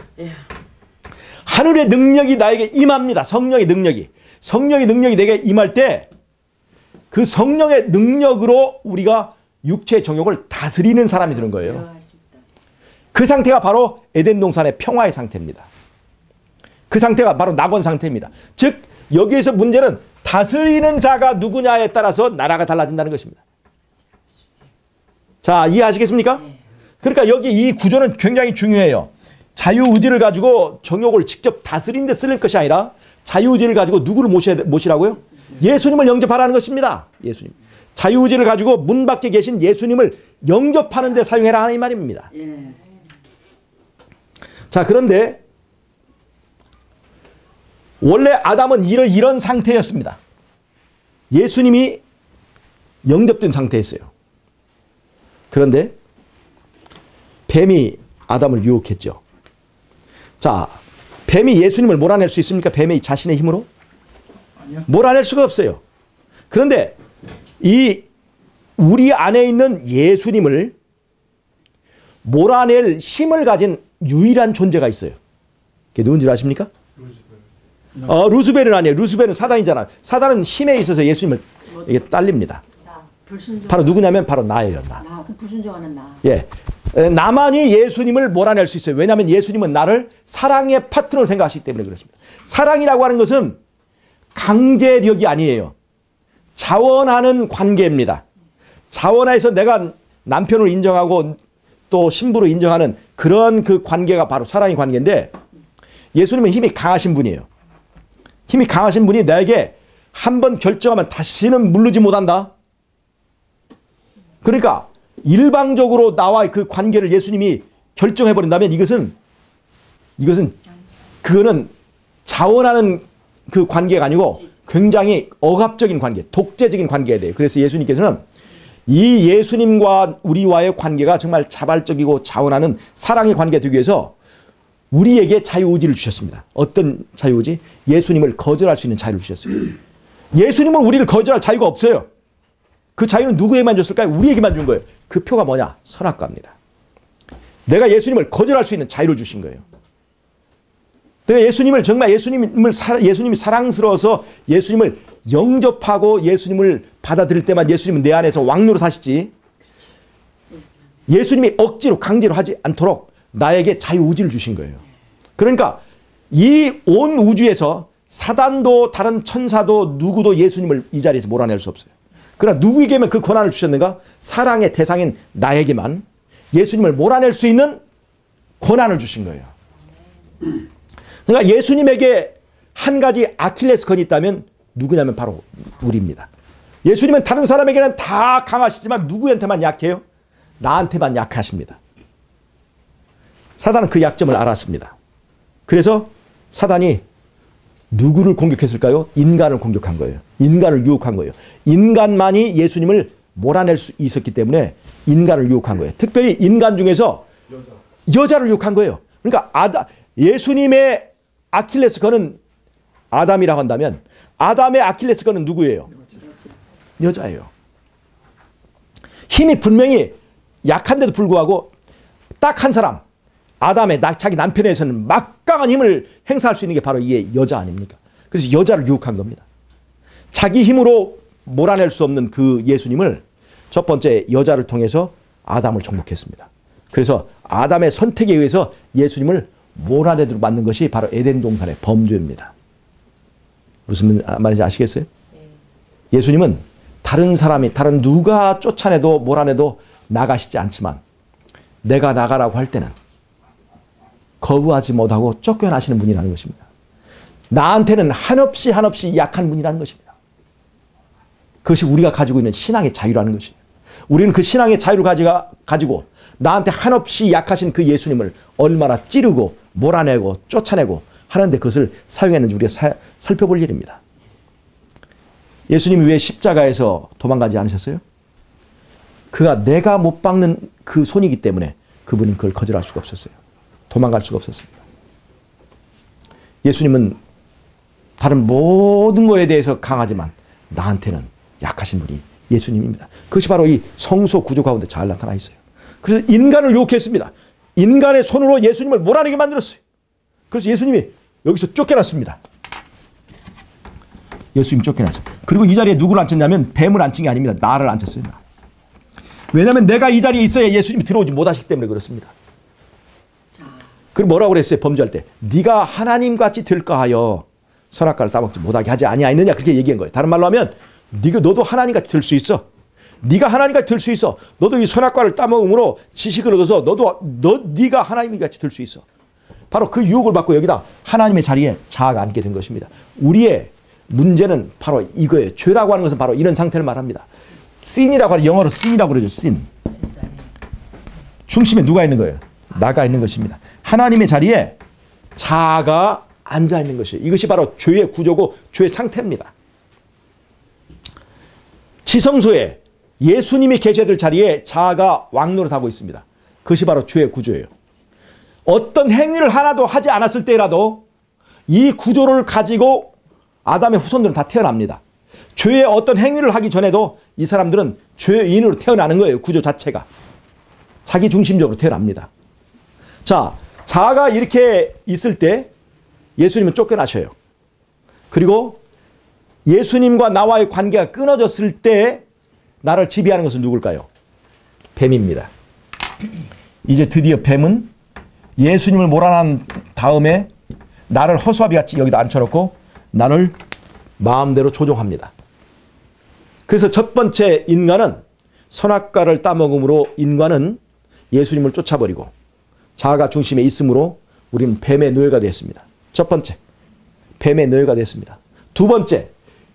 하늘의 능력이 나에게 임합니다. 성령의 능력이. 성령의 능력이 내게 임할 때 그 성령의 능력으로 우리가 육체의 정욕을 다스리는 사람이 되는 거예요. 그 상태가 바로 에덴 동산의 평화의 상태입니다. 그 상태가 바로 낙원 상태입니다. 즉 여기에서 문제는 다스리는 자가 누구냐에 따라서 나라가 달라진다는 것입니다. 자, 이해하시겠습니까? 그러니까 여기 이 구조는 굉장히 중요해요. 자유의지를 가지고 정욕을 직접 다스리는 데 쓸 것이 아니라 자유의지를 가지고 누구를 모시라고요? 예수님을 영접하라는 것입니다. 예수님. 자유의지를 가지고 문 밖에 계신 예수님을 영접하는 데 사용해라 하는 이 말입니다. 자, 그런데 원래 아담은 이런 상태였습니다. 예수님이 영접된 상태였어요. 그런데 뱀이 아담을 유혹했죠. 자, 뱀이 예수님을 몰아낼 수 있습니까? 뱀이 자신의 힘으로? 아니요. 몰아낼 수가 없어요. 그런데 이 우리 안에 있는 예수님을 몰아낼 힘을 가진 유일한 존재가 있어요. 그게 누군지 아십니까? 루스벨은 아니에요. 루스벨은 사단이잖아요. 사단은 힘에 있어서 예수님을 이게 딸립니다. 바로 누구냐면 바로 나예요. 나. 불순종하는 나. 예. 나만이 예수님을 몰아낼 수 있어요. 왜냐하면 예수님은 나를 사랑의 파트너로 생각하시기 때문에 그렇습니다. 사랑이라고 하는 것은 강제력이 아니에요. 자원하는 관계입니다. 자원해서 내가 남편으로 인정하고 또 신부로 인정하는 그런 그 관계가 바로 사랑의 관계인데 예수님은 힘이 강하신 분이에요. 힘이 강하신 분이 나에게 한번 결정하면 다시는 물르지 못한다. 그러니까 일방적으로 나와 그 관계를 예수님이 결정해버린다면 그거는 자원하는 그 관계가 아니고 굉장히 억압적인 관계, 독재적인 관계가 돼요. 그래서 예수님께서는 이 예수님과 우리와의 관계가 정말 자발적이고 자원하는 사랑의 관계가 되기 위해서 우리에게 자유의지를 주셨습니다. 어떤 자유의지? 예수님을 거절할 수 있는 자유를 주셨어요. 예수님은 우리를 거절할 자유가 없어요. 그 자유는 누구에게만 줬을까요? 우리에게만 준 거예요. 그 표가 뭐냐? 선악과입니다. 내가 예수님을 거절할 수 있는 자유를 주신 거예요. 내가 예수님을 정말 예수님이 사랑스러워서 예수님을 영접하고 예수님을 받아들일 때만 예수님은 내 안에서 왕노릇 하시지. 예수님이 억지로 강제로 하지 않도록 나에게 자유의지를 주신 거예요. 그러니까 이 온 우주에서 사단도 다른 천사도 누구도 예수님을 이 자리에서 몰아낼 수 없어요. 그러나 누구에게만 그 권한을 주셨는가? 사랑의 대상인 나에게만 예수님을 몰아낼 수 있는 권한을 주신 거예요. 그러니까 예수님에게 한 가지 아킬레스건이 있다면 누구냐면 바로 우리입니다. 예수님은 다른 사람에게는 다 강하시지만 누구한테만 약해요? 나한테만 약하십니다. 사단은 그 약점을 알았습니다. 그래서 사단이 누구를 공격했을까요? 인간을 공격한 거예요. 인간을 유혹한 거예요. 인간만이 예수님을 몰아낼 수 있었기 때문에 인간을 유혹한 거예요. 특별히 인간 중에서 여자를 유혹한 거예요. 그러니까 예수님의 아킬레스건은 아담이라고 한다면 아담의 아킬레스건은 누구예요? 여자예요. 힘이 분명히 약한데도 불구하고 딱 한 사람, 아담의 자기 남편에서는 막강한 힘을 행사할 수 있는 게 바로 이게 여자 아닙니까? 그래서 여자를 유혹한 겁니다. 자기 힘으로 몰아낼 수 없는 그 예수님을 첫 번째 여자를 통해서 아담을 정복했습니다. 그래서 아담의 선택에 의해서 예수님을 몰아내도록 만든 것이 바로 에덴 동산의 범죄입니다. 무슨 말인지 아시겠어요? 예수님은 다른 누가 쫓아내도 몰아내도 나가시지 않지만 내가 나가라고 할 때는 거부하지 못하고 쫓겨나시는 분이라는 것입니다. 나한테는 한없이 약한 분이라는 것입니다. 그것이 우리가 가지고 있는 신앙의 자유라는 것이에요. 우리는 그 신앙의 자유를 가지고 나한테 한없이 약하신 그 예수님을 얼마나 찌르고 몰아내고 쫓아내고 하는데 그것을 사용했는지 우리가 살펴볼 일입니다. 예수님이 왜 십자가에서 도망가지 않으셨어요? 그가 내가 못 박는 그 손이기 때문에 그분은 그걸 거절할 수가 없었어요. 도망갈 수가 없었습니다. 예수님은 다른 모든 것에 대해서 강하지만 나한테는 약하신 분이 예수님입니다. 그것이 바로 이 성소 구조 가운데 잘 나타나 있어요. 그래서 인간을 유혹했습니다. 인간의 손으로 예수님을 몰아내게 만들었어요. 그래서 예수님이 여기서 쫓겨났습니다. 예수님 쫓겨났어요. 그리고 이 자리에 누구를 앉혔냐면 뱀을 앉힌 게 아닙니다. 나를 앉혔어요. 나. 왜냐하면 내가 이 자리에 있어야 예수님이 들어오지 못하시기 때문에 그렇습니다. 그리고 뭐라고 그랬어요? 범죄할 때 네가 하나님같이 될까 하여 선악과를 따먹지 못하게 하지 아니하느냐 그렇게 얘기한 거예요. 다른 말로 하면 너도 하나님같이 될 수 있어. 네가 하나님같이 될 수 있어. 너도 이 선악과를 따먹음으로 지식을 얻어서 네가 하나님같이 될 수 있어. 바로 그 유혹을 받고 여기다 하나님의 자리에 자아가 앉게 된 것입니다. 우리의 문제는 바로 이거예요. 죄라고 하는 것은 바로 이런 상태를 말합니다. sin이라고 하는 영어로 sin이라고 그러죠. sin. 중심에 누가 있는 거예요? 나가 있는 것입니다. 하나님의 자리에 자아가 앉아 있는 것이에요. 이것이 바로 죄의 구조고 죄의 상태입니다. 지성소에 예수님이 계셔야 될 자리에 자아가 왕노릇하고 있습니다. 그것이 바로 죄의 구조예요. 어떤 행위를 하나도 하지 않았을 때라도 이 구조를 가지고 아담의 후손들은 다 태어납니다. 죄의 어떤 행위를 하기 전에도 이 사람들은 죄인으로 태어나는 거예요. 구조 자체가. 자기 중심적으로 태어납니다. 자, 자아가 이렇게 있을 때 예수님은 쫓겨나셔요. 그리고 예수님과 나와의 관계가 끊어졌을 때 나를 지배하는 것은 누굴까요? 뱀입니다. 이제 드디어 뱀은 예수님을 몰아난 다음에 나를 허수아비같이 여기다 앉혀놓고 나를 마음대로 조종합니다. 그래서 첫 번째 인간은 선악과를 따먹음으로 인간은 예수님을 쫓아버리고 자아가 중심에 있으므로 우리는 뱀의 노예가 됐습니다. 첫 번째, 뱀의 노예가 됐습니다. 두 번째,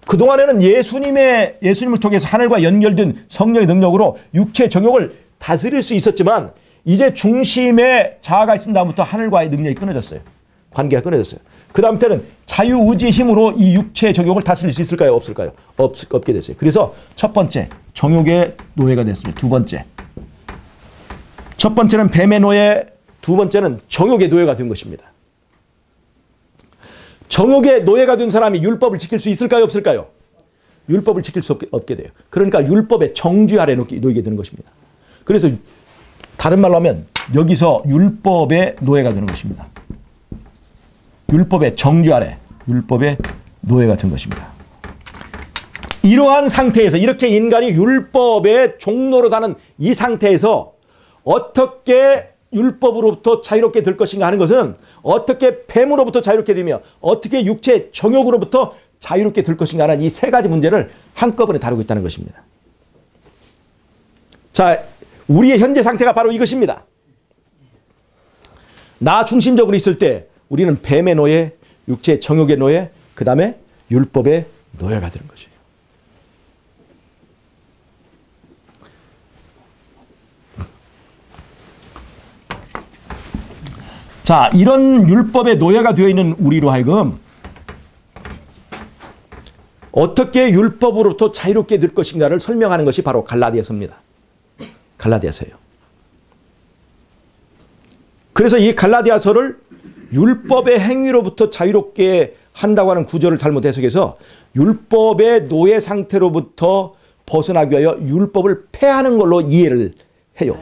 그동안에는 예수님을 통해서 하늘과 연결된 성령의 능력으로 육체의 정욕을 다스릴 수 있었지만 이제 중심에 자아가 있은 다음부터 하늘과의 능력이 끊어졌어요. 관계가 끊어졌어요. 그 다음부터는 자유의지의 힘으로 이 육체의 정욕을 다스릴 수 있을까요? 없을까요? 없게 됐어요. 그래서 첫 번째, 정욕의 노예가 됐습니다. 두 번째. 첫 번째는 뱀의 노예, 두 번째는 정욕의 노예가 된 것입니다. 정욕의 노예가 된 사람이 율법을 지킬 수 있을까요? 없을까요? 율법을 지킬 수 없게 돼요. 그러니까 율법의 정죄 아래 놓이게 되는 것입니다. 그래서 다른 말로 하면 여기서 율법의 노예가 되는 것입니다. 율법의 정죄 아래 율법의 노예가 된 것입니다. 이러한 상태에서 이렇게 인간이 율법의 종로로 가는 이 상태에서 어떻게 율법으로부터 자유롭게 될 것인가 하는 것은 어떻게 뱀으로부터 자유롭게 되며 어떻게 육체 정욕으로부터 자유롭게 될 것인가 하는 이 세 가지 문제를 한꺼번에 다루고 있다는 것입니다. 자, 우리의 현재 상태가 바로 이것입니다. 나 중심적으로 있을 때 우리는 뱀의 노예, 육체의 정욕의 노예, 그 다음에 율법의 노예가 되는 것이에요. 자, 이런 율법의 노예가 되어 있는 우리로 하여금 어떻게 율법으로부터 자유롭게 될 것인가를 설명하는 것이 바로 갈라디아서입니다. 갈라디아서예요. 그래서 이 갈라디아서를 율법의 행위로부터 자유롭게 한다고 하는 구절을 잘못 해석해서 율법의 노예 상태로부터 벗어나기 위하여 율법을 폐하는 걸로 이해를 해요.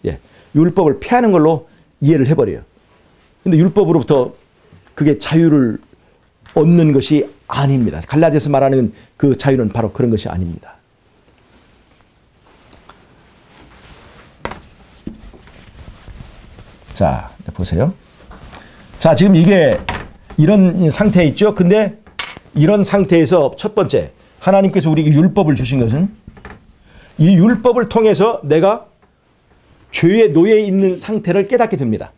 예, 율법을 폐하는 걸로 이해를 해버려요. 근데 율법으로부터 그게 자유를 얻는 것이 아닙니다. 갈라디아서 말하는 그 자유는 바로 그런 것이 아닙니다. 자, 보세요. 자, 지금 이게 이런 상태에 있죠. 근데 이런 상태에서 첫 번째, 하나님께서 우리에게 율법을 주신 것은 이 율법을 통해서 내가 죄의 노예에 있는 상태를 깨닫게 됩니다.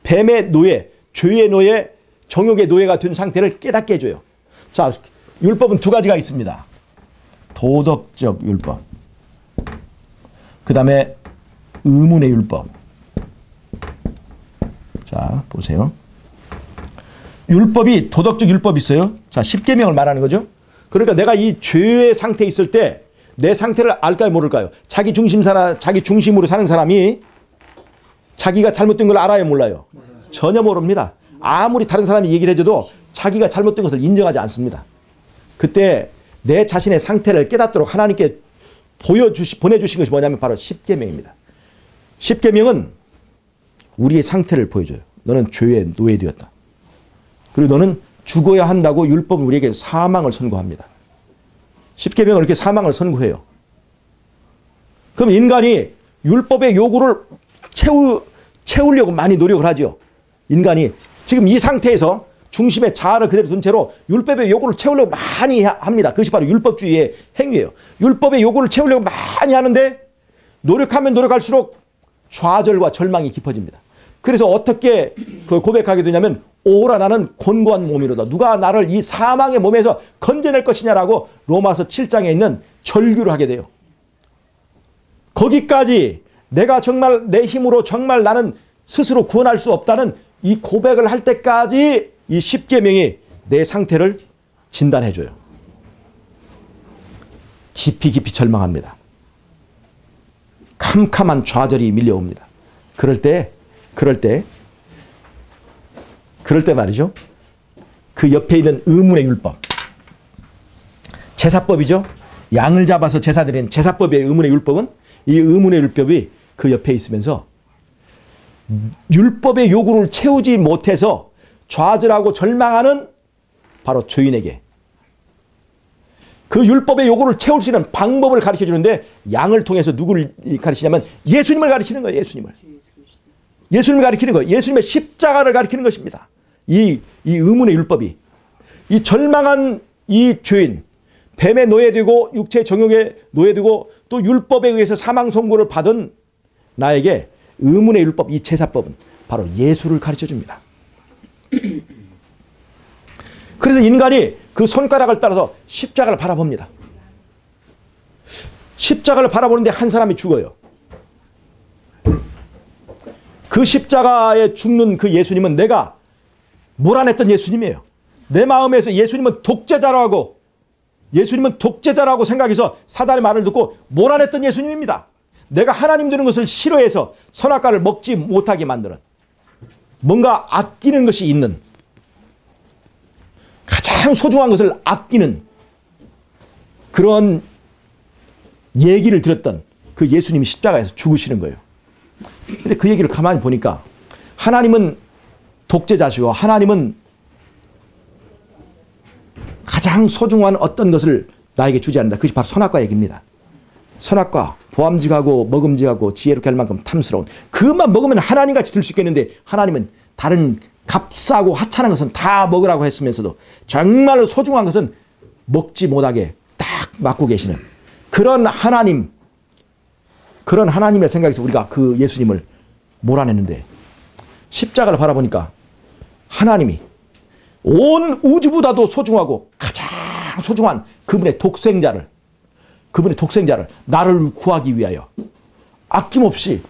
뱀의 노예, 죄의 노예, 정욕의 노예가 된 상태를 깨닫게 해줘요. 자, 율법은 두 가지가 있습니다. 도덕적 율법, 그 다음에 의문의 율법. 자, 보세요. 율법이 도덕적 율법이 있어요. 자, 10계명을 말하는 거죠. 그러니까 내가 이 죄의 상태에 있을 때 내 상태를 알까요, 모를까요? 자기 중심으로 사는 사람이 자기가 잘못된 걸 알아요, 몰라요? 전혀 모릅니다. 아무리 다른 사람이 얘기를 해줘도 자기가 잘못된 것을 인정하지 않습니다. 그때 내 자신의 상태를 깨닫도록 하나님께 보내주신 것이 뭐냐면 바로 십계명입니다. 십계명은 우리의 상태를 보여줘요. 너는 죄에 노예되었다. 그리고 너는 죽어야 한다고 율법은 우리에게 사망을 선고합니다. 십계명은 이렇게 사망을 선고해요. 그럼 인간이 율법의 요구를 채우려고 많이 노력을 하죠. 인간이 지금 이 상태에서 중심의 자아를 그대로 둔 채로 율법의 요구를 채우려고 많이 합니다. 그것이 바로 율법주의의 행위예요. 율법의 요구를 채우려고 많이 하는데 노력하면 노력할수록 좌절과 절망이 깊어집니다. 그래서 어떻게 고백하게 되냐면 오라 나는 곤고한 몸이로다. 누가 나를 이 사망의 몸에서 건져낼 것이냐라고 로마서 7장에 있는 절규를 하게 돼요. 거기까지 내가 정말 내 힘으로 정말 나는 스스로 구원할 수 없다는 이 고백을 할 때까지 이 십계명이 내 상태를 진단해줘요. 깊이 깊이 절망합니다. 캄캄한 좌절이 밀려옵니다. 그럴 때 말이죠. 그 옆에 있는 의문의 율법. 제사법이죠. 양을 잡아서 제사 드리는 제사법의 의문의 율법은 이 의문의 율법이 그 옆에 있으면서 율법의 요구를 채우지 못해서 좌절하고 절망하는 바로 죄인에게 그 율법의 요구를 채울 수 있는 방법을 가르쳐 주는데 양을 통해서 누구를 가르치냐면 예수님을 가르치는 거예요. 예수님을 가르치는 거예요. 예수님의 십자가를 가르치는 것입니다. 이 의문의 율법이 이 절망한 이 죄인 뱀에 노예되고 육체의 정욕에 노예되고 또 율법에 의해서 사망 선고를 받은 나에게 의문의 율법 이 제사법은 바로 예수를 가르쳐 줍니다. 그래서 인간이 그 손가락을 따라서 십자가를 바라봅니다. 십자가를 바라보는데 한 사람이 죽어요. 그 십자가에 죽는 그 예수님은 내가 몰아냈던 예수님이에요. 내 마음에서 예수님은 독재자라고 생각해서 사단의 말을 듣고 몰아냈던 예수님입니다. 내가 하나님 되는 것을 싫어해서 선악과를 먹지 못하게 만드는 뭔가 아끼는 것이 있는 가장 소중한 것을 아끼는 그런 얘기를 들었던 그 예수님이 십자가에서 죽으시는 거예요. 근데 그 얘기를 가만히 보니까 하나님은 독재자시고 하나님은 가장 소중한 어떤 것을 나에게 주지 않는다. 그것이 바로 선악과 얘기입니다. 선악과, 보암직하고 먹음직하고 지혜롭게 할 만큼 탐스러운 그것만 먹으면 하나님같이 될 수 있겠는데 하나님은 다른 값싸고 하찮은 것은 다 먹으라고 했으면서도 정말로 소중한 것은 먹지 못하게 딱 막고 계시는 그런 하나님의 생각에서 우리가 그 예수님을 몰아냈는데 십자가를 바라보니까 하나님이 온 우주보다도 소중하고 가장 소중한 그분의 독생자를 나를 구하기 위하여 아낌없이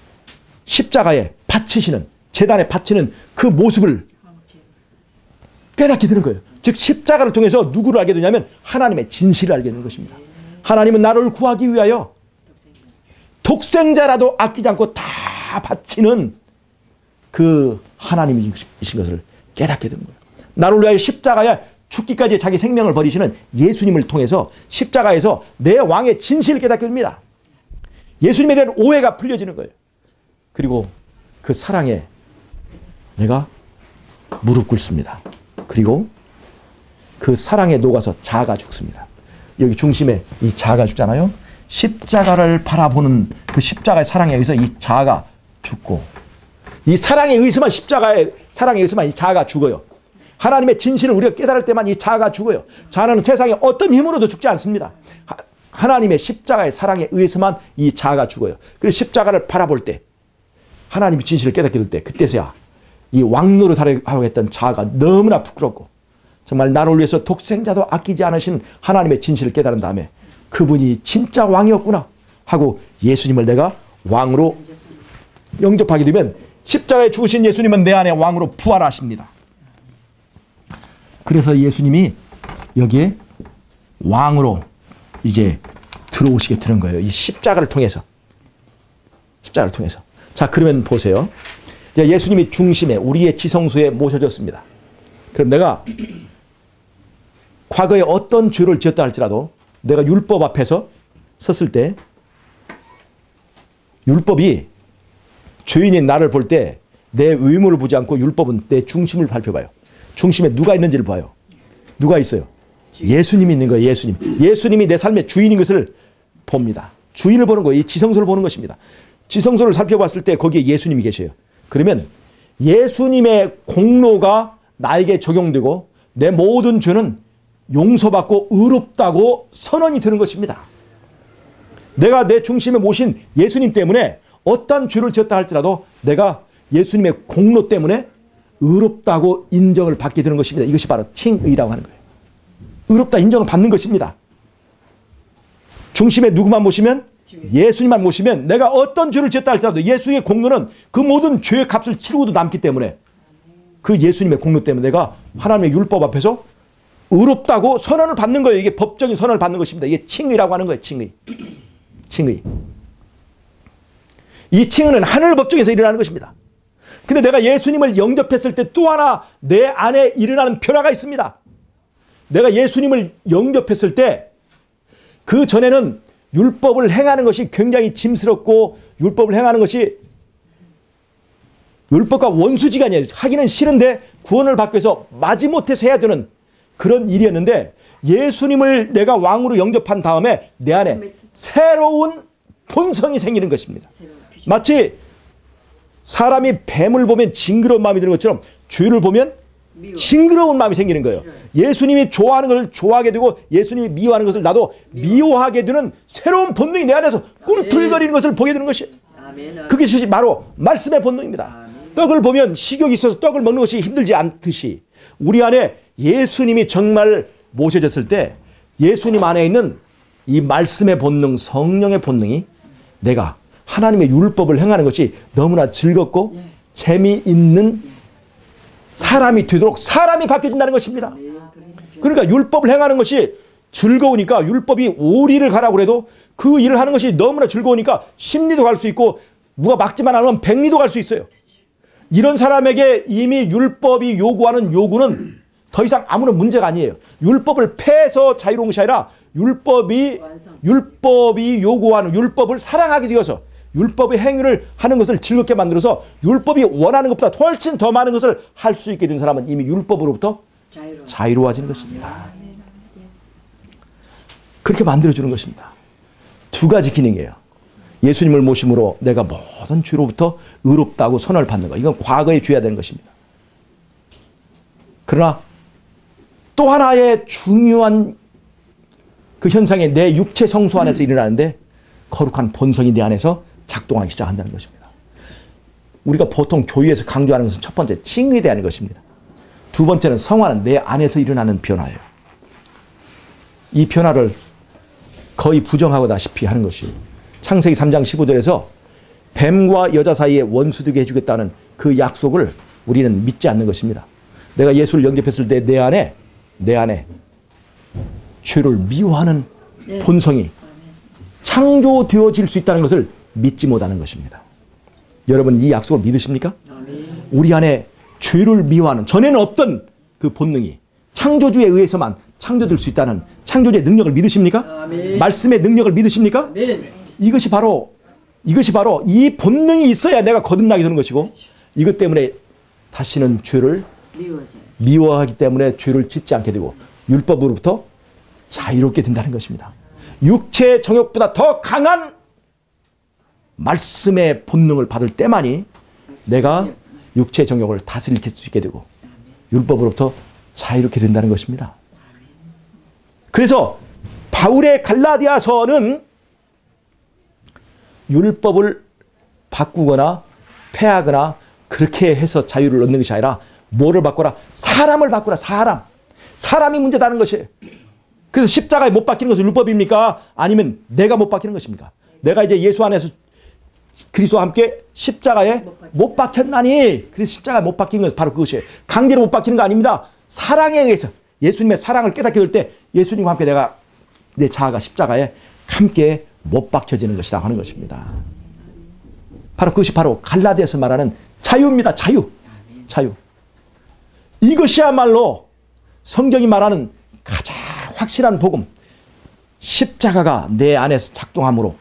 십자가에 바치시는 제단에 바치는 그 모습을 깨닫게 되는 거예요. 즉 십자가를 통해서 누구를 알게 되냐면 하나님의 진실을 알게 되는 것입니다. 하나님은 나를 구하기 위하여 독생자라도 아끼지 않고 다 바치는 그 하나님이신 것을 깨닫게 되는 거예요. 나를 위하여 십자가에 죽기까지 자기 생명을 버리시는 예수님을 통해서 십자가에서 내 왕의 진실을 깨닫게 됩니다. 예수님에 대한 오해가 풀려지는 거예요. 그리고 그 사랑에 내가 무릎 꿇습니다. 그리고 그 사랑에 녹아서 자아가 죽습니다. 여기 중심에 이 자아가 죽잖아요. 십자가를 바라보는 그 십자가의 사랑에 의해서 이 자아가 죽고 이 사랑에 의해서만 사랑에 의해서만 이 자아가 죽어요. 하나님의 진실을 우리가 깨달을 때만 이 자아가 죽어요. 자아는 세상에 어떤 힘으로도 죽지 않습니다. 하나님의 십자가의 사랑에 의해서만 이 자아가 죽어요. 그래서 십자가를 바라볼 때 하나님의 진실을 깨닫게 될 때 그때서야 이 왕노릇하려고 했던 자아가 너무나 부끄럽고 정말 나를 위해서 독생자도 아끼지 않으신 하나님의 진실을 깨달은 다음에 그분이 진짜 왕이었구나 하고 예수님을 내가 왕으로 영접하게 되면 십자가에 죽으신 예수님은 내 안에 왕으로 부활하십니다. 그래서 예수님이 여기에 왕으로 이제 들어오시게 되는 거예요. 이 십자가를 통해서. 자, 그러면 보세요. 이제 예수님이 중심에 우리의 지성소에 모셔졌습니다. 그럼 내가 과거에 어떤 죄를 지었다 할지라도 내가 율법 앞에서 섰을 때 율법이 죄인인 나를 볼 때 내 외모를 보지 않고 율법은 내 중심을 살펴봐요. 중심에 누가 있는지를 봐요. 누가 있어요? 예수님이 있는 거예요. 예수님. 예수님이 내 삶의 주인인 것을 봅니다. 주인을 보는 거예요. 이 지성소를 보는 것입니다. 지성소를 살펴봤을 때 거기에 예수님이 계셔요. 그러면 예수님의 공로가 나에게 적용되고 내 모든 죄는 용서받고 의롭다고 선언이 되는 것입니다. 내가 내 중심에 모신 예수님 때문에 어떤 죄를 지었다 할지라도 내가 예수님의 공로 때문에 의롭다고 인정을 받게 되는 것입니다. 이것이 바로 칭의라고 하는 거예요. 의롭다 인정을 받는 것입니다. 중심에 누구만 모시면? 예수님만 모시면 내가 어떤 죄를 지었다 할지라도 예수의 공로는 그 모든 죄의 값을 치르고도 남기 때문에 그 예수님의 공로 때문에 내가 하나님의 율법 앞에서 의롭다고 선언을 받는 거예요. 이게 법적인 선언을 받는 것입니다. 이게 칭의라고 하는 거예요. 칭의. 칭의. 이 칭의는 하늘 법정에서 일어나는 것입니다. 근데 내가 예수님을 영접했을 때 또 하나 내 안에 일어나는 변화가 있습니다. 내가 예수님을 영접했을 때 그 전에는 율법을 행하는 것이 굉장히 짐스럽고 율법을 행하는 것이 율법과 원수지간이에요. 하기는 싫은데 구원을 받기 위해서 마지못해서 해야 되는 그런 일이었는데 예수님을 내가 왕으로 영접한 다음에 내 안에 새로운 본성이 생기는 것입니다. 마치 사람이 뱀을 보면 징그러운 마음이 드는 것처럼 죄를 보면 징그러운 마음이 생기는 거예요. 예수님이 좋아하는 것을 좋아하게 되고 예수님이 미워하는 것을 나도 미워하게 되는 새로운 본능이 내 안에서 꿈틀거리는 것을 보게 되는 것이 그것이 바로 말씀의 본능입니다. 떡을 보면 식욕이 있어서 떡을 먹는 것이 힘들지 않듯이 우리 안에 예수님이 정말 모셔졌을 때 예수님 안에 있는 이 말씀의 본능, 성령의 본능이 내가 하나님의 율법을 행하는 것이 너무나 즐겁고 재미있는 사람이 되도록 사람이 바뀌어진다는 것입니다. 그러니까 율법을 행하는 것이 즐거우니까 율법이 오리를 가라고 해도 그 일을 하는 것이 너무나 즐거우니까 10리도 갈 수 있고 누가 막지만 않으면 100리도 갈 수 있어요. 이런 사람에게 이미 율법이 요구하는 요구는 더 이상 아무런 문제가 아니에요. 율법을 패해서 자유로운 것이 아니라 율법이 요구하는 율법을 사랑하게 되어서 율법의 행위를 하는 것을 즐겁게 만들어서 율법이 원하는 것보다 훨씬 더 많은 것을 할 수 있게 된 사람은 이미 율법으로부터 자유로워지는 것입니다. 그렇게 만들어주는 것입니다. 두 가지 기능이에요. 예수님을 모심으로 내가 모든 죄로부터 의롭다고 선언을 받는 것. 이건 과거에 죄야 되는 것입니다. 그러나 또 하나의 중요한 그 현상이 내 육체 성소 안에서 일어나는데 거룩한 본성이 내 안에서 작동하기 시작한다는 것입니다. 우리가 보통 교회에서 강조하는 것은 첫 번째 칭의에 대한 것입니다. 두 번째는 성화는 내 안에서 일어나는 변화예요. 이 변화를 거의 부정하고다시피 하는 것이 창세기 3장 15절에서 뱀과 여자 사이에 원수 되게 해주겠다는 그 약속을 우리는 믿지 않는 것입니다. 내가 예수를 영접했을 때 내 안에 죄를 미워하는 본성이 창조되어질 수 있다는 것을 믿지 못하는 것입니다. 여러분 이 약속을 믿으십니까? 우리 안에 죄를 미워하는 전에는 없던 그 본능이 창조주에 의해서만 창조될 수 있다는 창조주의 능력을 믿으십니까? 말씀의 능력을 믿으십니까? 이것이 바로 이 본능이 있어야 내가 거듭나게 되는 것이고 이것 때문에 다시는 죄를 미워하기 때문에 죄를 짓지 않게 되고 율법으로부터 자유롭게 된다는 것입니다. 육체의 정욕보다 더 강한 말씀의 본능을 받을 때만이 내가 육체의 정욕을 다스릴 수 있게 되고 율법으로부터 자유롭게 된다는 것입니다. 그래서 바울의 갈라디아서는 율법을 바꾸거나 폐하거나 그렇게 해서 자유를 얻는 것이 아니라 뭐를 바꾸라? 사람을 바꾸라. 사람이 문제다는 것이에요. 그래서 십자가에 못 박히는 것은 율법입니까? 아니면 내가 못 박히는 것입니까? 내가 이제 예수 안에서 그리스도와 함께 십자가에 못 박혔나니 그래서 십자가에 못 박히는 것은 바로 그것이에요. 강제로 못 박히는 거 아닙니다. 사랑에 의해서 예수님의 사랑을 깨닫게 될 때 예수님과 함께 내가 내 자아가 십자가에 함께 못 박혀지는 것이라고 하는 것입니다. 바로 그것이 바로 갈라디아서 말하는 자유입니다. 자유. 자유. 이것이야말로 성경이 말하는 가장 확실한 복음. 십자가가 내 안에서 작동함으로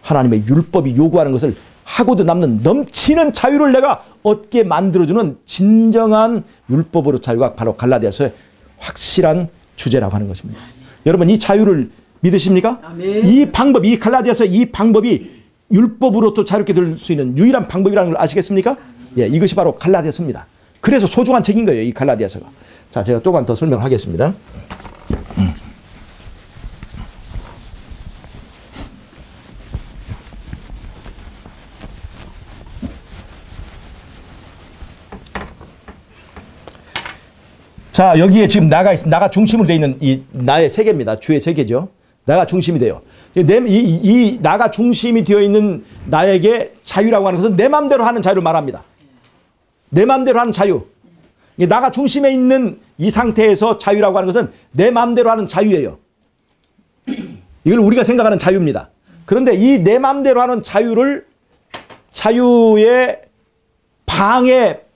하나님의 율법이 요구하는 것을 하고도 남는 넘치는 자유를 내가 얻게 만들어주는 진정한 율법으로 자유가 바로 갈라디아서의 확실한 주제라고 하는 것입니다. 여러분 이 자유를 믿으십니까? 아멘. 이 방법, 이 갈라디아서 이 방법이 율법으로부터 자유롭게 될 수 있는 유일한 방법이라는 걸 아시겠습니까? 예, 이것이 바로 갈라디아서입니다. 그래서 소중한 책인 거예요, 이 갈라디아서가. 자, 제가 조금 더 설명하겠습니다. 자, 여기에 지금 나가 중심으로 되어 있는 이 나의 세계입니다. 주의 세계죠. 나가 중심이 돼요. 이 나가 중심이 되어 있는 나에게 자유라고 하는 것은 내 마음대로 하는 자유를 말합니다. 내 마음대로 하는 자유. 나가 중심에 있는 이 상태에서 자유라고 하는 것은 내 마음대로 하는 자유예요. 이걸 우리가 생각하는 자유입니다. 그런데 이 내 마음대로 하는 자유의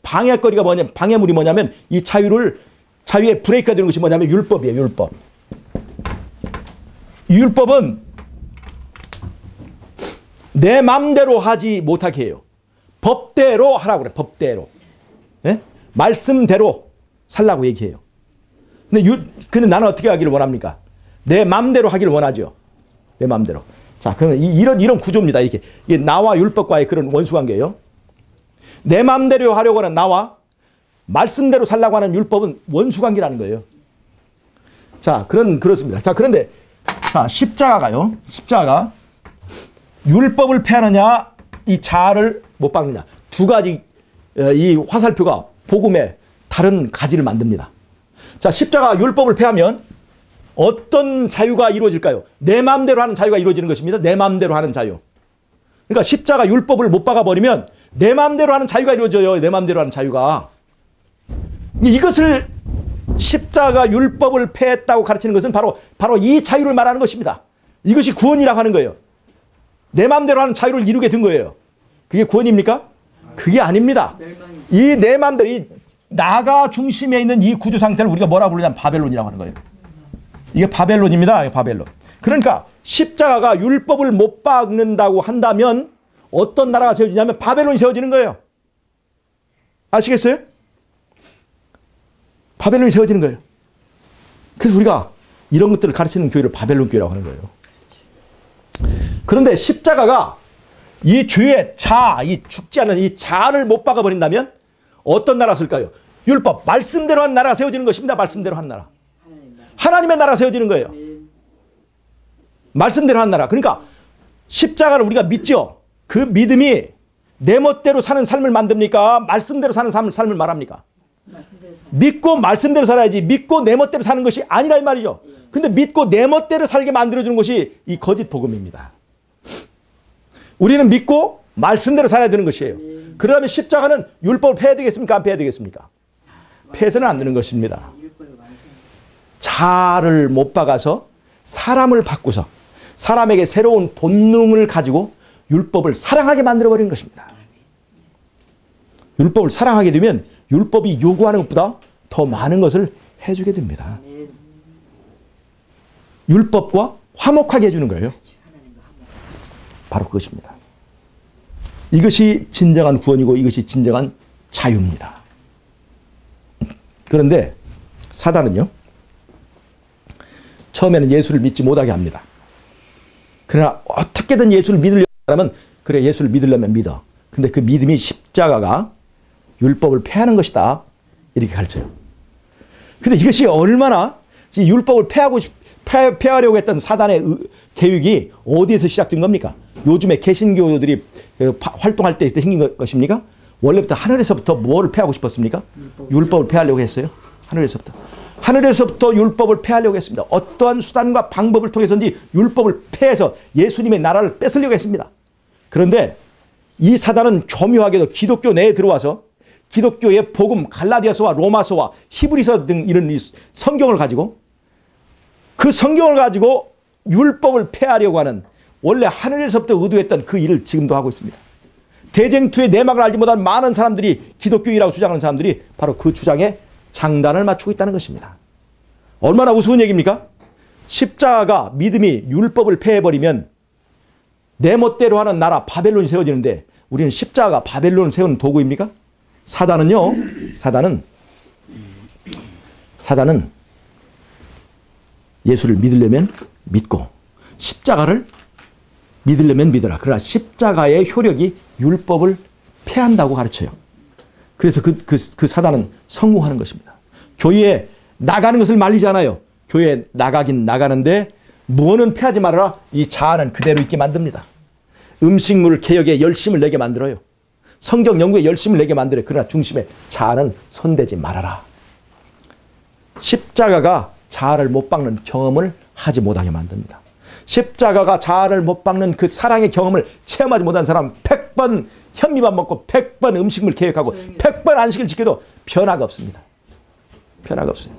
방해거리가 뭐냐면, 방해물이 뭐냐면 이 자유의 브레이크가 되는 것이 뭐냐면 율법이에요. 율법. 율법은 내 맘대로 하지 못하게 해요. 법대로 하라고 그래. 법대로. 예? 말씀대로 살라고 얘기해요. 근데 나는 어떻게 하기를 원합니까? 내 맘대로 하기를 원하죠. 내 맘대로. 자, 그러면 이런 구조입니다. 이게 나와 율법과의 그런 원수관계예요. 내 맘대로 하려고 하는 나와 말씀대로 살라고 하는 율법은 원수관계라는 거예요. 자, 그렇습니다. 자, 그런데 십자가가요. 십자가가 율법을 폐하느냐, 이 자아를 못 박느냐. 두 가지 이 화살표가 복음의 다른 가지를 만듭니다. 자, 십자가 율법을 폐하면 어떤 자유가 이루어질까요? 내 마음대로 하는 자유가 이루어지는 것입니다. 내 마음대로 하는 자유. 그러니까 십자가 율법을 못 박아버리면 내 마음대로 하는 자유가 이루어져요. 내 마음대로 하는 자유가. 이것을 십자가 율법을 폐했다고 가르치는 것은 바로 이 자유를 말하는 것입니다. 이것이 구원이라고 하는 거예요. 내 마음대로 하는 자유를 이루게 된 거예요. 그게 구원입니까? 그게 아닙니다. 이 내 마음대로, 이 나가 중심에 있는 이 구조 상태를 우리가 뭐라 부르냐면 바벨론이라고 하는 거예요. 이게 바벨론입니다. 바벨론. 그러니까 십자가가 율법을 못 박는다고 한다면 어떤 나라가 세워지냐면 바벨론이 세워지는 거예요. 아시겠어요? 바벨론이 세워지는 거예요. 그래서 우리가 이런 것들을 가르치는 교회를 바벨론 교회라고 하는 거예요. 그런데 십자가가 이 죄의 자아, 이 죽지 않는 이 자아를 못 박아버린다면 어떤 나라가 쓸까요? 율법, 말씀대로 한 나라가 세워지는 것입니다. 말씀대로 한 나라. 하나님의 나라가 세워지는 거예요. 말씀대로 한 나라. 그러니까 십자가를 우리가 믿죠. 그 믿음이 내 멋대로 사는 삶을 만듭니까? 말씀대로 사는 삶을 말합니까? 믿고 말씀대로 살아야지, 믿고 내 멋대로 사는 것이 아니라 이 말이죠. 근데 믿고 내 멋대로 살게 만들어주는 것이 이 거짓 복음입니다. 우리는 믿고 말씀대로 살아야 되는 것이에요. 그러면 십자가는 율법을 폐해야 되겠습니까? 안 폐해야 되겠습니까? 폐해서는 안 되는 것입니다. 자아를 못 박아서 사람을 바꾸서 사람에게 새로운 본능을 가지고 율법을 사랑하게 만들어버리는 것입니다. 율법을 사랑하게 되면 율법이 요구하는 것보다 더 많은 것을 해주게 됩니다. 율법과 화목하게 해주는 거예요. 바로 그것입니다. 이것이 진정한 구원이고 이것이 진정한 자유입니다. 그런데 사단은요, 처음에는 예수를 믿지 못하게 합니다. 그러나 어떻게든 예수를 믿으려고 하면 그래, 예수를 믿으려면 믿어. 근데 그 믿음이 십자가가 율법을 폐하는 것이다, 이렇게 가르쳐요. 근데 이것이 얼마나 율법을 폐하려고 했던 사단의 계획이 어디에서 시작된 겁니까? 요즘에 개신교들이 활동할 때 생긴 것입니까? 원래부터 하늘에서부터 뭐를 폐하고 싶었습니까? 율법을 폐하려고 했어요. 하늘에서부터 율법을 폐하려고 했습니다. 어떠한 수단과 방법을 통해서든지 율법을 폐해서 예수님의 나라를 뺏으려고 했습니다. 그런데 이 사단은 교묘하게도 기독교 내에 들어와서 기독교의 복음, 갈라디아서와 로마서와 히브리서 등 이런 성경을 가지고, 그 성경을 가지고 율법을 폐하려고 하는, 원래 하늘에서부터 의도했던 그 일을 지금도 하고 있습니다. 대쟁투의 내막을 알지 못한 많은 사람들이 기독교인이라고 주장하는 사람들이 바로 그 주장에 장단을 맞추고 있다는 것입니다. 얼마나 우스운 얘기입니까? 십자가가 믿음이 율법을 폐해버리면 내 멋대로 하는 나라 바벨론이 세워지는데 우리는 십자가가 바벨론을 세우는 도구입니까? 사단은요. 사단은 예수를 믿으려면 믿고 십자가를 믿으려면 믿어라. 그러나 십자가의 효력이 율법을 폐한다고 가르쳐요. 그래서 그 사단은 성공하는 것입니다. 교회에 나가는 것을 말리지 않아요. 교회에 나가긴 나가는데 무언은 폐하지 말아라. 이 자아는 그대로 있게 만듭니다. 음식물 개혁에 열심을 내게 만들어요. 성경 연구에 열심을 내게 만들어요. 그러나 중심에 자아는 손대지 말아라. 십자가가 자아를 못 박는 경험을 하지 못하게 만듭니다. 십자가가 자아를 못 박는 그 사랑의 경험을 체험하지 못한 사람 100번 현미밥 먹고 100번 음식물 개혁하고 100번 안식을 지켜도 변화가 없습니다. 변화가 없어요.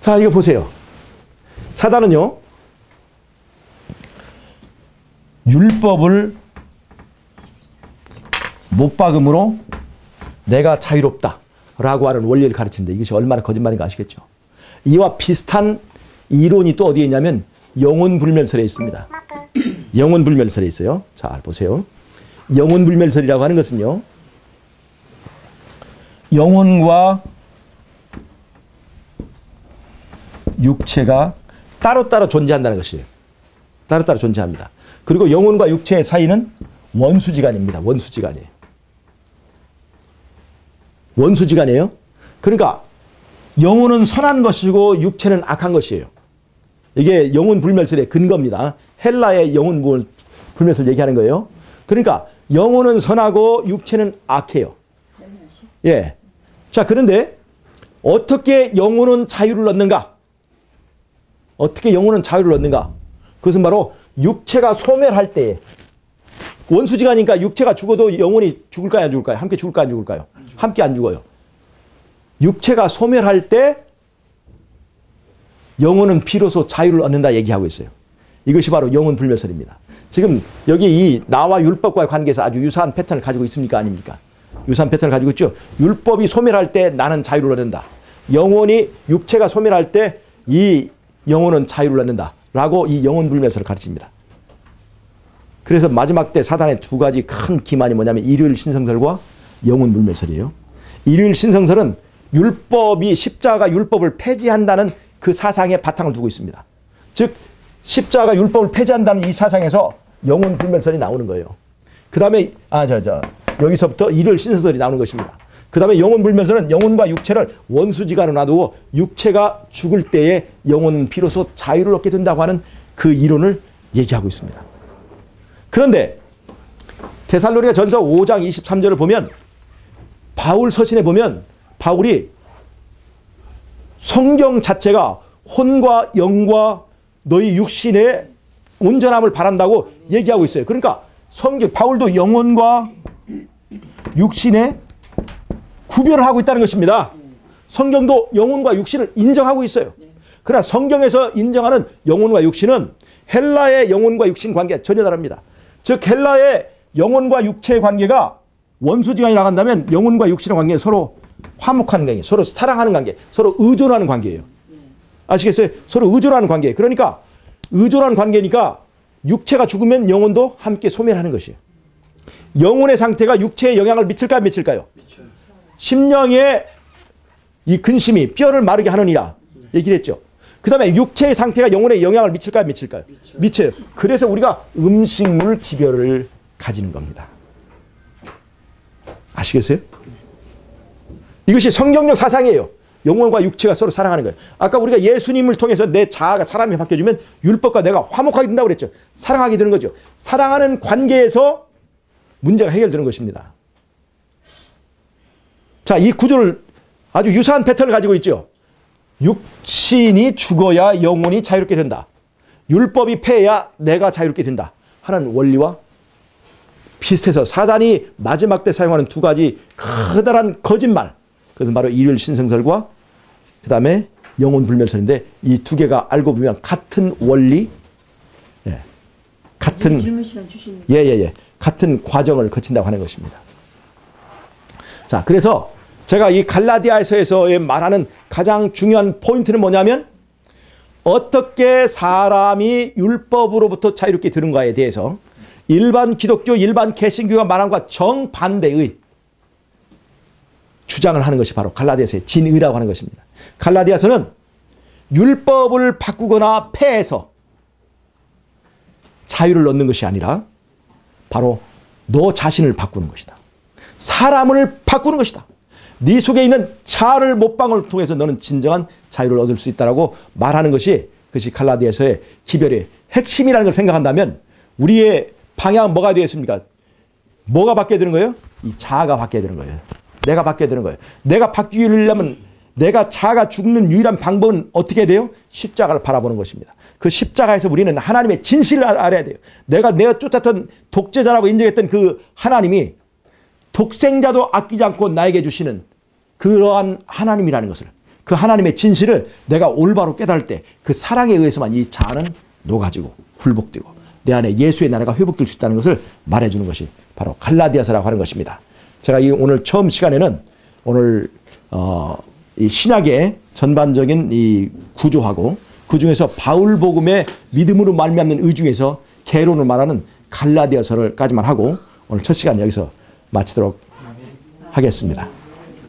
자, 이거 보세요. 사단은요. 율법을 못 박음으로 내가 자유롭다라고 하는 원리를 가르치는데 이것이 얼마나 거짓말인가 아시겠죠? 이와 비슷한 이론이 또 어디에 있냐면 영혼불멸설에 있습니다. 영혼불멸설에 있어요. 잘 보세요. 영혼불멸설이라고 하는 것은요. 영혼과 육체가 따로따로 존재한다는 것이에요. 따로따로 존재합니다. 그리고 영혼과 육체의 사이는 원수지간입니다. 원수지간이에요. 원수지간이에요. 그러니까 영혼은 선한 것이고 육체는 악한 것이에요. 이게 영혼불멸설의 근거입니다. 헬라의 영혼불멸설 얘기하는 거예요. 그러니까 영혼은 선하고 육체는 악해요. 예. 자, 그런데 어떻게 영혼은 자유를 얻는가? 어떻게 영혼은 자유를 얻는가? 그것은 바로 육체가 소멸할 때 원수지간이니까 육체가 죽어도 영혼이 죽을까요? 안 죽을까요? 함께 죽을까요? 안 죽을까요? 함께 안 죽어요. 육체가 소멸할 때 영혼은 비로소 자유를 얻는다 얘기하고 있어요. 이것이 바로 영혼불멸설입니다. 지금 여기 이 나와 율법과의 관계에서 아주 유사한 패턴을 가지고 있습니까? 아닙니까? 유사한 패턴을 가지고 있죠. 율법이 소멸할 때 나는 자유를 얻는다. 영혼이 육체가 소멸할 때 이 영혼은 자유를 얻는다. 라고 이 영혼불멸설을 가르칩니다. 그래서 마지막 때 사단의 두 가지 큰 기만이 뭐냐면 일요일 신성설과 영혼불멸설이에요. 일요일 신성설은 율법이 십자가가 율법을 폐지한다는 그 사상에 바탕을 두고 있습니다. 즉 십자가가 율법을 폐지한다는 이 사상에서 영혼불멸설이 나오는 거예요. 그 다음에 여기서부터 일요일 신성설이 나오는 것입니다. 그 다음에 영혼불멸설은 영혼과 육체를 원수지간으로 놔두고 육체가 죽을 때에 영혼은 비로소 자유를 얻게 된다고 하는 그 이론을 얘기하고 있습니다. 그런데 데살로니가 전서 5장 23절을 보면 바울 서신에 보면 바울이 성경 자체가 혼과 영과 너희 육신의 온전함을 바란다고 얘기하고 있어요. 그러니까 성경 바울도 영혼과 육신의 구별을 하고 있다는 것입니다. 성경도 영혼과 육신을 인정하고 있어요. 그러나 성경에서 인정하는 영혼과 육신은 헬라의 영혼과 육신 관계가 전혀 다릅니다. 즉 헬라의 영혼과 육체의 관계가 원수지간이 나간다면 영혼과 육신의 관계는 서로 화목한 관계, 서로 사랑하는 관계, 서로 의존하는 관계예요. 아시겠어요? 서로 의존하는 관계예요. 그러니까 의존하는 관계니까 육체가 죽으면 영혼도 함께 소멸하는 것이에요. 영혼의 상태가 육체에 영향을 미칠까요? 미칠까요? 심령의 이 근심이 뼈를 마르게 하느니라 얘기를 했죠. 그 다음에 육체의 상태가 영혼에 영향을 미칠까요? 미칠까요? 미쳐요. 그래서 우리가 음식물 기별을 가지는 겁니다. 아시겠어요? 이것이 성경적 사상이에요. 영혼과 육체가 서로 사랑하는 거예요. 아까 우리가 예수님을 통해서 내 자아가 사람이 바뀌어주면 율법과 내가 화목하게 된다고 그랬죠. 사랑하게 되는 거죠. 사랑하는 관계에서 문제가 해결되는 것입니다. 자, 이 구조를 아주 유사한 패턴을 가지고 있죠. 육신이 죽어야 영혼이 자유롭게 된다. 율법이 폐해야 내가 자유롭게 된다 하는 원리와 비슷해서 사단이 마지막 때 사용하는 두 가지 커다란 거짓말, 그것은 바로 일요일 신성설과 그 다음에 영혼불멸설인데 이 두 개가 알고 보면 같은 원리, 같은 질문 시간 주십니까? 예예예 같은 과정을 거친다고 하는 것입니다. 자, 그래서 제가 이 갈라디아서에서 말하는 가장 중요한 포인트는 뭐냐면 어떻게 사람이 율법으로부터 자유롭게 되는가에 대해서 일반 기독교, 일반 개신교가 말한 것과 정반대의 주장을 하는 것이 바로 갈라디아서의 진의라고 하는 것입니다. 갈라디아서는 율법을 바꾸거나 폐해서 자유를 얻는 것이 아니라 바로 너 자신을 바꾸는 것이다. 사람을 바꾸는 것이다. 네 속에 있는 자아를 못방을 통해서 너는 진정한 자유를 얻을 수 있다라고 말하는 것이 그것이 갈라디아서의 기별의 핵심이라는 걸 생각한다면 우리의 방향은 뭐가 되었습니까? 뭐가 바뀌어야 되는 거예요? 이 자아가 바뀌어야 되는 거예요. 내가 바뀌어야 되는 거예요. 내가 바뀌려면 내가 자아가 죽는 유일한 방법은 어떻게 해야 돼요? 십자가를 바라보는 것입니다. 그 십자가에서 우리는 하나님의 진실을 알아야 돼요. 내가 쫓았던 독재자라고 인정했던 그 하나님이 독생자도 아끼지 않고 나에게 주시는 그러한 하나님이라는 것을, 그 하나님의 진실을 내가 올바로 깨달을 때 그 사랑에 의해서만 이 자아는 녹아지고 굴복되고 내 안에 예수의 나라가 회복될 수 있다는 것을 말해주는 것이 바로 갈라디아서라고 하는 것입니다. 제가 이 오늘 처음 시간에는 오늘 이 신약의 전반적인 이 구조하고 그 중에서 바울복음의 믿음으로 말미암는 의 중에서 개론을 말하는 갈라디아서를까지만 하고 오늘 첫 시간 여기서 마치도록 하겠습니다.